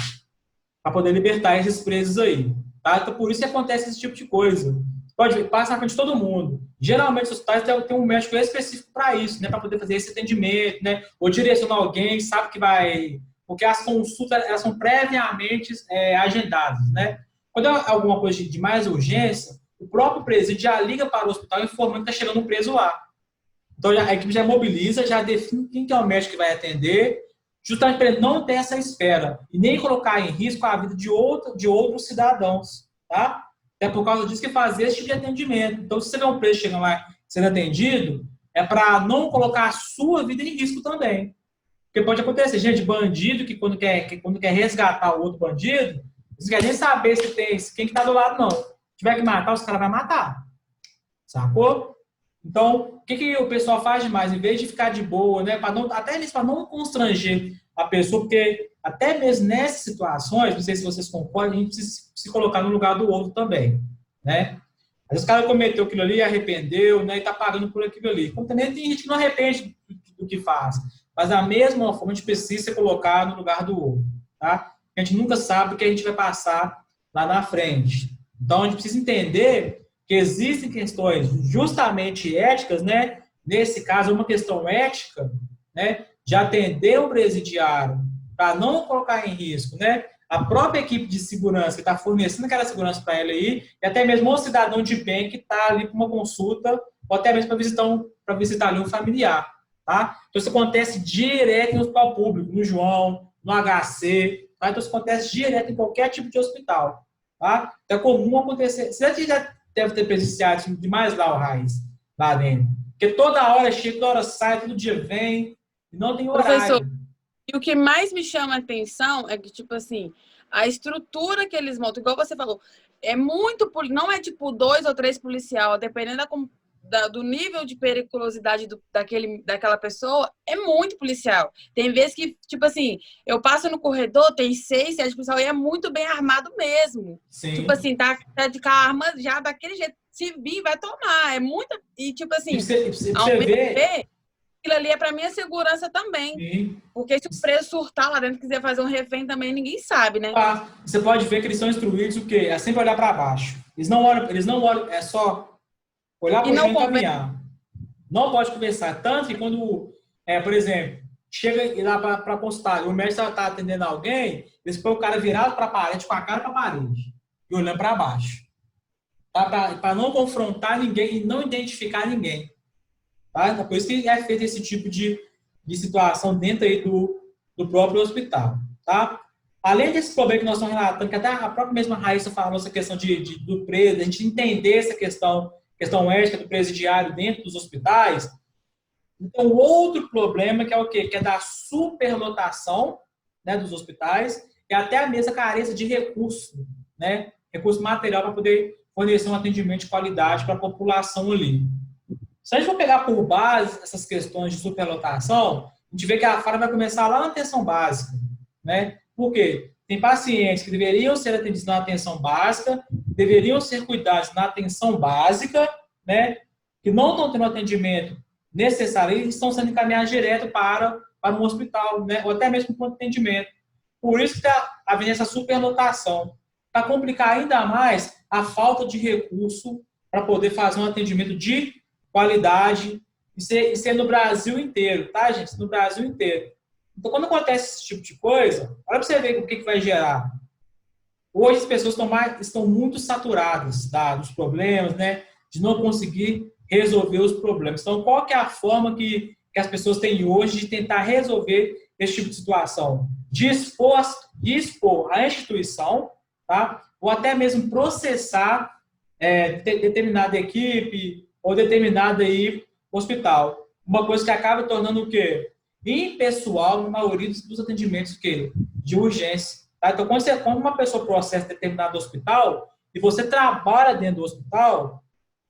Para poder libertar esses presos aí. Tá? Então, por isso que acontece esse tipo de coisa. Pode ver, passa na frente de todo mundo. Geralmente, os hospitais têm um médico específico para isso, né? Para poder fazer esse atendimento, né? Ou direcionar alguém, sabe que vai... Porque as consultas, elas são previamente agendadas, né? Quando é alguma coisa de mais urgência, o próprio presídio já liga para o hospital informando que está chegando um preso lá. Então, a equipe já mobiliza, já define quem que é o médico que vai atender, justamente para ele não ter essa espera e nem colocar em risco a vida de outros cidadãos, tá? É por causa disso que fazer esse tipo de atendimento. Então, se você vê um preso chegando lá sendo atendido, é para não colocar a sua vida em risco também. Porque pode acontecer, gente, bandido que quando quer resgatar o outro bandido, eles não querem nem saber quem que tá do lado, não. Se tiver que matar, os caras vão matar. Sacou? Então, o que o pessoal faz demais? Em vez de ficar de boa, né? Até mesmo para não constranger a pessoa, porque até mesmo nessas situações, não sei se vocês concordam, a gente precisa se colocar no lugar do outro também, né? Às vezes o cara cometeu aquilo ali, arrependeu, né? E tá pagando por aquilo ali. Como também tem gente que não arrepende do que faz. Mas da mesma forma, a gente precisa se colocar no lugar do outro, tá? A gente nunca sabe o que a gente vai passar lá na frente. Então, a gente precisa entender que existem questões justamente éticas, né? Nesse caso, uma questão ética, né? De atender o presidiário para não colocar em risco, né? A própria equipe de segurança que está fornecendo aquela segurança para ele aí, e até mesmo o cidadão de bem que está ali para uma consulta, ou até mesmo para visitar ali um familiar, tá? Então, isso acontece direto no hospital público, no João, no HC, tá? Então, isso acontece direto em qualquer tipo de hospital, tá? Então, é comum acontecer. Você já deve ter presenciado demais lá o Raiz, lá dentro. Porque toda hora chega, toda hora sai, todo dia vem, e não tem horário. Professor, e o que mais me chama a atenção é que, tipo assim, a estrutura que eles montam, igual você falou, é muito, não é tipo 2 ou 3 policial, dependendo do nível de periculosidade daquela pessoa, é muito policial. Tem vezes que, tipo assim, eu passo no corredor, tem 6, 7 policial e é muito bem armado mesmo. Sim. Tipo assim, tá com a arma já daquele jeito. Se vir, vai tomar. É muito... E, tipo assim, ao ver... Aquilo ali é para minha segurança também. Sim. Porque se o preso surtar lá dentro, quiser fazer um refém também, ninguém sabe, né? Você pode ver que eles são instruídos o quê? É sempre olhar para baixo. Eles não olham, é só olhar para o chão e caminhar. Não pode conversar. Tanto que quando, por exemplo, chega lá para consultar, o médico está atendendo alguém, eles põem o cara virado para a parede, com a cara para a parede, e olhando para baixo. Tá? Para não confrontar ninguém e não identificar ninguém. Tá? Então, por isso que é feito esse tipo de situação dentro aí do próprio hospital. Tá? Além desse problema que nós estamos relatando, que até a própria mesma Raíssa falou, essa questão do preso, a gente entender essa questão ética do presidiário dentro dos hospitais. Então, outro problema que é o quê? Que é da superlotação, né, dos hospitais, e até a mesma carência de recurso, né? Recurso material para poder fornecer um atendimento de qualidade para a população ali. Se a gente for pegar por base essas questões de superlotação, a gente vê que a falha vai começar lá na atenção básica, né? Por quê? Tem pacientes que deveriam ser atendidos na atenção básica, deveriam ser cuidados na atenção básica, né? Que não estão tendo atendimento necessário e estão sendo encaminhados direto para um hospital, né? Ou até mesmo para um atendimento. Por isso que está havendo essa superlotação. Para complicar ainda mais a falta de recurso para poder fazer um atendimento de qualidade e ser no Brasil inteiro, tá, gente? No Brasil inteiro. Então, quando acontece esse tipo de coisa, olha para você ver o que vai gerar. Hoje as pessoas estão muito saturadas, tá, dos problemas, né? De não conseguir resolver os problemas. Então, qual que é a forma que as pessoas têm hoje de tentar resolver esse tipo de situação? De expor a instituição, tá? Ou até mesmo processar determinada equipe ou determinado aí hospital. Uma coisa que acaba tornando o quê? Impessoal na maioria dos atendimentos de urgência. Tá? Então, quando uma pessoa processa determinado hospital e você trabalha dentro do hospital,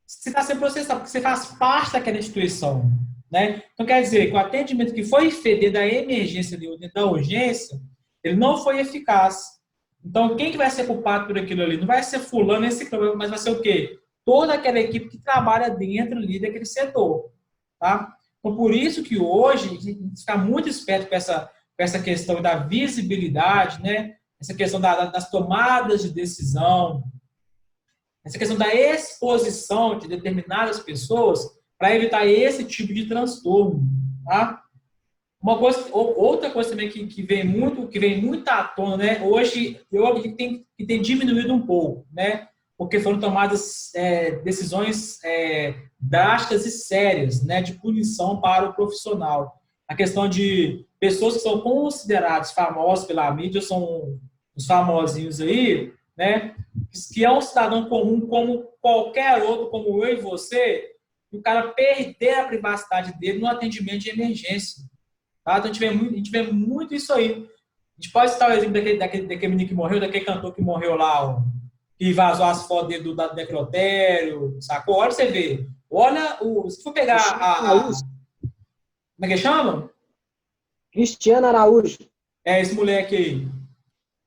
você está sendo processado, porque você faz parte daquela instituição. Né? Então, quer dizer que o atendimento que foi feito dentro da emergência, dentro da urgência, ele não foi eficaz. Então, quem que vai ser culpado por aquilo ali? Não vai ser fulano, esse problema, mas vai ser o quê? Toda aquela equipe que trabalha dentro ali daquele setor. Tá? Então, por isso que hoje a gente está muito esperto com essa questão da visibilidade, né? Essa questão das tomadas de decisão, essa questão da exposição de determinadas pessoas para evitar esse tipo de transtorno. Tá? Outra coisa também que vem muito à tona, né? Hoje, eu acredito que tem diminuído um pouco, né? Porque foram tomadas decisões drásticas e sérias, né, de punição para o profissional. A questão de pessoas que são consideradas famosas pela mídia, são os famosinhos aí, né, que é um cidadão comum como qualquer outro, como eu e você, e o cara perder a privacidade dele no atendimento de emergência. Tá? Então, a gente vê muito isso aí. A gente pode citar o exemplo daquele menino que morreu, daquele cantor que morreu lá, ó, que vazou as fotos dele do necrotério, sacou? Olha pra você ver. Olha, se for pegar como é que chama? Cristiano Araújo. Esse moleque aí.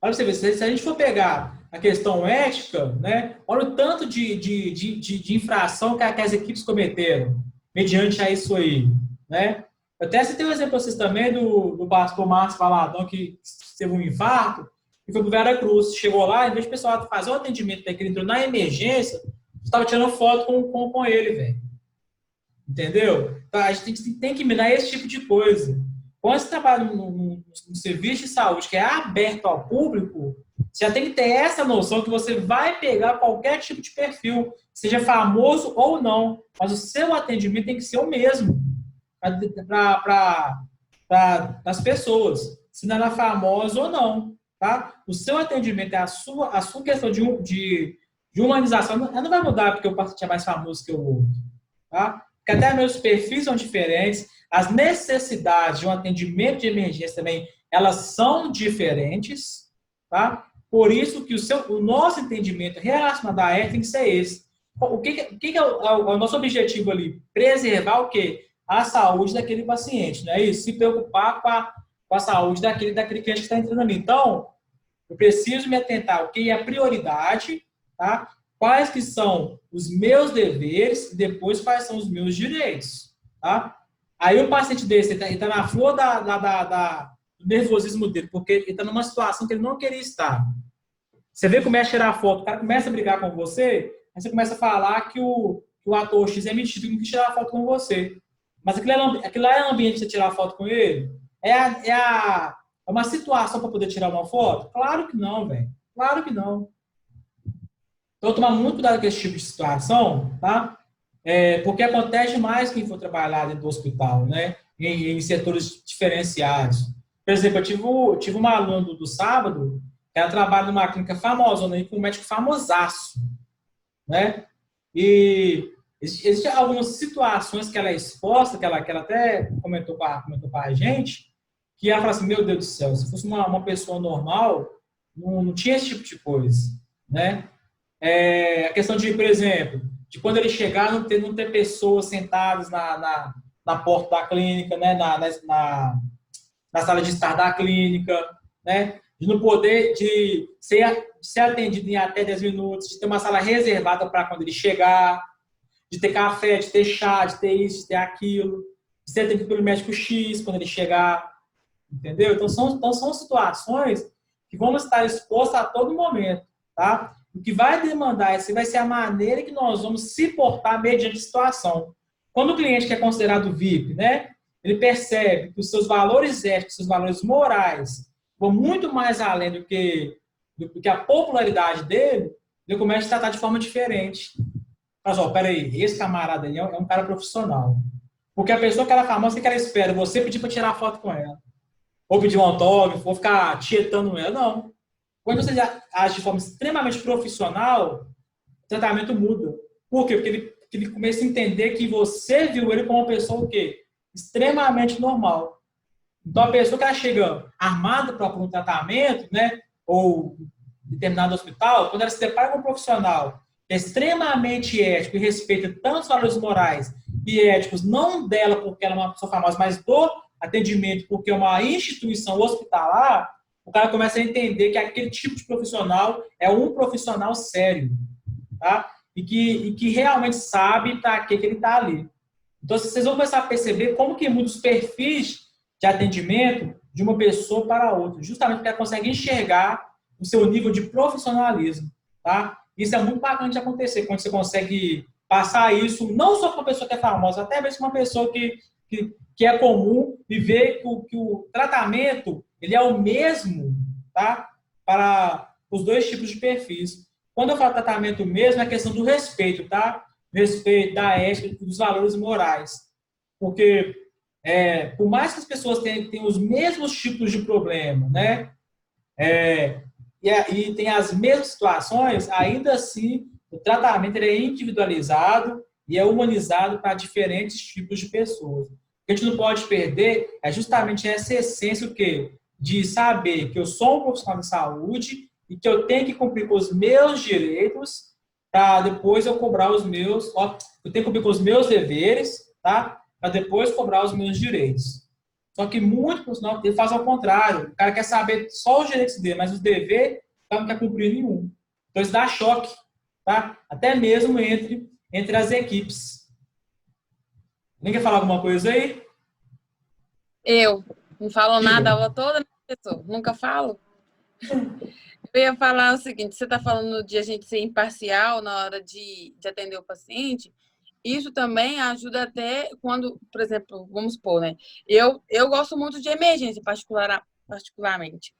Olha pra você ver, se a gente for pegar a questão ética, né? Olha o tanto de infração que as equipes cometeram mediante a isso aí, né? Eu até citei um exemplo para vocês também do pastor Márcio Valadão, que teve um infarto, e foi pro Vera Cruz. Chegou lá, em vez de o pessoal fazer o atendimento daquele, entrou na emergência, estava tirando foto com ele, velho. Entendeu? Então, a gente tem que mirar esse tipo de coisa. Quando você trabalha num serviço de saúde que é aberto ao público, você já tem que ter essa noção que você vai pegar qualquer tipo de perfil, seja famoso ou não, mas o seu atendimento tem que ser o mesmo para as pessoas, se não é famoso ou não. Tá? O seu atendimento é a sua questão de humanização. Ela não vai mudar porque o paciente é mais famoso que o outro. Tá? Porque até meus perfis são diferentes, as necessidades de um atendimento de emergência também, elas são diferentes. Tá? Por isso que o nosso entendimento relacionado à ética tem que ser esse. O que é o nosso objetivo ali? Preservar o quê? A saúde daquele paciente. Não é isso? Se preocupar com a saúde daquele cliente que está entrando ali. Então, eu preciso me atentar ao que é a prioridade, tá? Quais que são os meus deveres e depois quais são os meus direitos, tá? Aí o paciente desse, ele está na flor do nervosismo dele, porque ele está numa situação que ele não queria estar. Você vê, começa a tirar foto, o cara começa a brigar com você, aí você começa a falar que o ator X é metido, que não quis tirar foto com você. Mas aquilo lá é ambiente de você tirar foto com ele? É uma situação para poder tirar uma foto? Claro que não, velho. Claro que não. Então, tomar muito cuidado com esse tipo de situação, tá? Porque acontece mais quem for trabalhar dentro do hospital, né? Em setores diferenciados. Por exemplo, eu tive uma aluna do sábado, que ela trabalha numa clínica famosa, né, com um médico famosaço, né? E existem algumas situações que ela é exposta, que ela até comentou com a gente, que ela fala assim, meu Deus do céu, se fosse uma pessoa normal, não tinha esse tipo de coisa, né? A questão de, por exemplo, de quando ele chegar, não ter pessoas sentadas na porta da clínica, né? Na sala de estar da clínica, né? De não poder de ser atendido em até 10 minutos, de ter uma sala reservada para quando ele chegar, de ter café, de ter chá, de ter isso, de ter aquilo, de ser atendido pelo médico X quando ele chegar, entendeu? Então são situações que vão estar expostas a todo momento, tá? O que vai demandar esse vai ser a maneira que nós vamos se portar mediante a situação. Quando o cliente que é considerado VIP, né, ele percebe que os seus valores éticos, seus valores morais vão muito mais além do que a popularidade dele, ele começa a tratar de forma diferente. Mas, peraí, esse camarada aí é um cara profissional. Porque a pessoa que ela é famosa, o que ela espera? Você pedir para tirar foto com ela. Ou pedir um autógrafo, ou ficar tietando ela. Não. Quando você age de forma extremamente profissional, o tratamento muda. Por quê? Porque ele começa a entender que você viu ele como uma pessoa o quê? Extremamente normal. Então, a pessoa que ela chega armada para um tratamento, né, ou em determinado hospital, quando ela se depara com um profissional que é extremamente ético e respeita tantos valores morais e éticos, não dela porque ela é uma pessoa famosa, mas do atendimento porque é uma instituição hospitalar, o cara começa a entender que aquele tipo de profissional é um profissional sério, tá? E que realmente sabe para que ele está ali. Então, vocês vão começar a perceber como que muda os perfis de atendimento de uma pessoa para outra, justamente porque ela consegue enxergar o seu nível de profissionalismo, tá? Isso é muito bacana de acontecer, quando você consegue passar isso, não só para uma pessoa que é famosa, até mesmo para uma pessoa que é comum e ver que o tratamento ele é o mesmo, tá? Para os dois tipos de perfis. Quando eu falo tratamento mesmo, é a questão do respeito, tá? Respeito da ética e dos valores morais. Porque, por mais que as pessoas tenham os mesmos tipos de problema, né? E tem as mesmas situações, ainda assim, o tratamento ele é individualizado e é humanizado para diferentes tipos de pessoas. O que a gente não pode perder é justamente essa essência o quê? De saber que eu sou um profissional de saúde e que eu tenho que cumprir com os meus direitos para depois eu cobrar os meus... eu tenho que cumprir com os meus deveres, tá? Para depois cobrar os meus direitos. Só que muito profissional ele faz ao contrário. O cara quer saber só os direitos dele, mas os deveres ele não quer cumprir nenhum. Então isso dá choque, tá? Até mesmo entre as equipes. Alguém quer falar alguma coisa aí? Eu. Não falo nada a aula toda, né, professor? Nunca falo. Eu ia falar o seguinte, você está falando de a gente ser imparcial na hora de atender o paciente. Isso também ajuda até quando, por exemplo, vamos supor, né? Eu gosto muito de emergência, particularmente,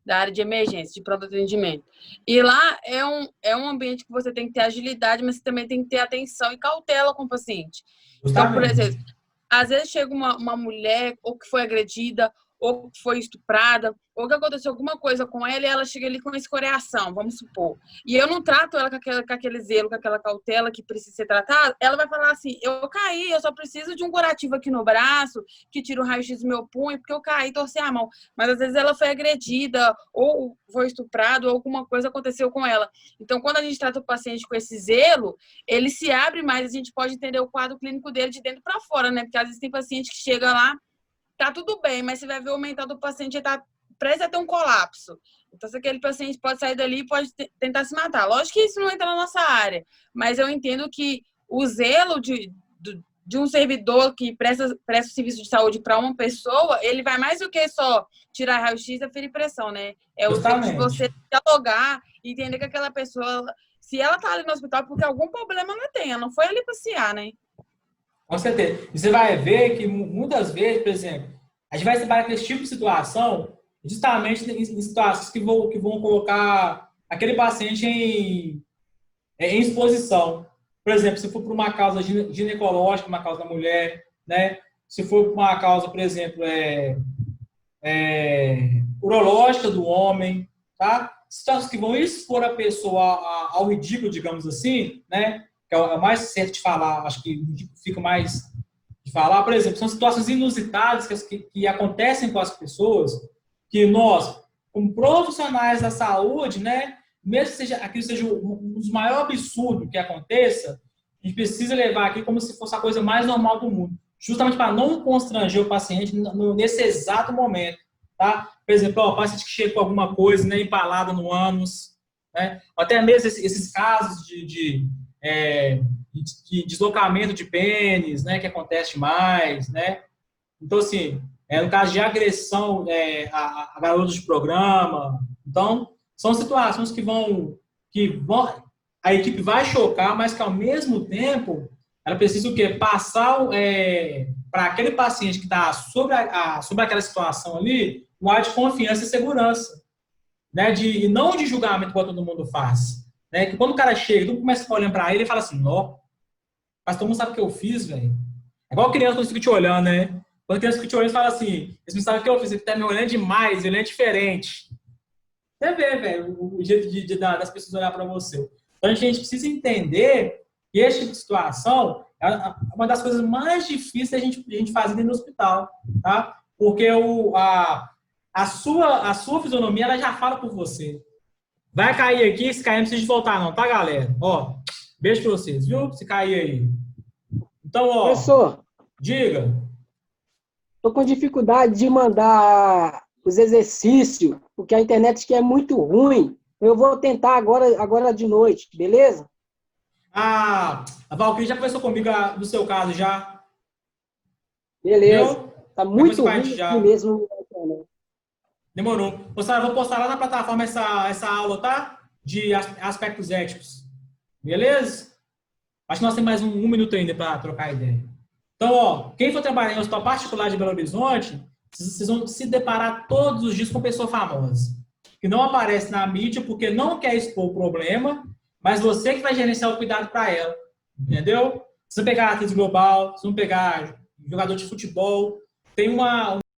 da área de emergência, de pronto atendimento. E lá é um ambiente que você tem que ter agilidade, mas você também tem que ter atenção e cautela com o paciente. Então, por exemplo, às vezes chega uma mulher ou que foi agredida, ou que foi estuprada, ou que aconteceu alguma coisa com ela e ela chega ali com escoriação, vamos supor. E eu não trato ela com aquele zelo, com aquela cautela que precisa ser tratada, ela vai falar assim, eu caí, eu só preciso de um curativo aqui no braço, que tira o raio-x do meu punho, porque eu caí, torci a mão. Mas às vezes ela foi agredida, ou foi estuprada, ou alguma coisa aconteceu com ela. Então, quando a gente trata o paciente com esse zelo, ele se abre mais, a gente pode entender o quadro clínico dele de dentro para fora, né? Porque às vezes tem paciente que chega lá, tá tudo bem, mas você vai ver o mental do paciente tá prestes a ter um colapso. Então, se aquele paciente pode sair dali e pode tentar se matar. Lógico que isso não entra na nossa área, mas eu entendo que o zelo de um servidor que presta serviço de saúde para uma pessoa, ele vai mais do que só tirar raio-x e ferir pressão, né? É o zelo de você dialogar e entender que aquela pessoa, se ela tá ali no hospital, é porque algum problema ela tem, ela não foi ali passear, né? Com certeza. E você vai ver que muitas vezes, por exemplo, a gente vai trabalhar com esse tipo de situação justamente em situações que vão colocar aquele paciente em exposição. Por exemplo, se for por uma causa ginecológica, uma causa da mulher, né? Se for por uma causa, por exemplo, urológica do homem, tá? Situações que vão expor a pessoa ao ridículo, digamos assim, né? Que é o mais certo de falar, acho que fica mais de falar, por exemplo, são situações inusitadas que acontecem com as pessoas, que nós, como profissionais da saúde, né, mesmo que aquilo seja um dos maiores absurdos que aconteça, a gente precisa levar aqui como se fosse a coisa mais normal do mundo, justamente para não constranger o paciente nesse exato momento, tá? Por exemplo, o paciente que chega com alguma coisa, né, empalada no ânus, né, até mesmo esses casos de deslocamento de pênis, né, que acontece mais, né? Então, assim, no caso de agressão a garotos de programa, então, são situações que a equipe vai chocar, mas que, ao mesmo tempo, ela precisa o quê? Passar para aquele paciente que está sobre aquela situação ali, um ar de confiança e segurança, né? E não de julgamento, como todo mundo faz. Né? Que quando o cara chega, todo mundo começa olhando para ele e fala assim, ó, mas todo mundo sabe o que eu fiz, velho. É igual criança quando fica te olhando, né? Quando a criança fica te olhando, fala assim, eles não sabem o que eu fiz, ele tá me olhando demais, ele é diferente. Você vê, velho, o jeito das pessoas olhar para você. Então, a gente precisa entender que esse tipo de situação é uma das coisas mais difíceis da gente fazer dentro do hospital, tá? Porque a sua fisionomia, ela já fala por você. Vai cair aqui, se cair não precisa de voltar não, tá, galera? Ó, beijo pra vocês, viu? Se cair aí. Então, ó... Professor, diga. tô com dificuldade de mandar os exercícios, porque a internet aqui é muito ruim. Eu vou tentar agora de noite, beleza? A Valkyrie já conversou comigo do seu caso já. Beleza. Entendeu? Tá muito ruim já. aqui mesmo. Demorou. Vou postar lá na plataforma essa aula, tá? De aspectos éticos. Beleza? Acho que nós temos mais um minuto ainda para trocar ideia. Então, ó, quem for trabalhar em hospital particular de Belo Horizonte, vocês vão se deparar todos os dias com pessoa famosa, que não aparece na mídia porque não quer expor o problema, mas você que vai gerenciar o cuidado para ela. Entendeu? Se você pegar atriz global, se não pegar jogador de futebol, tem uma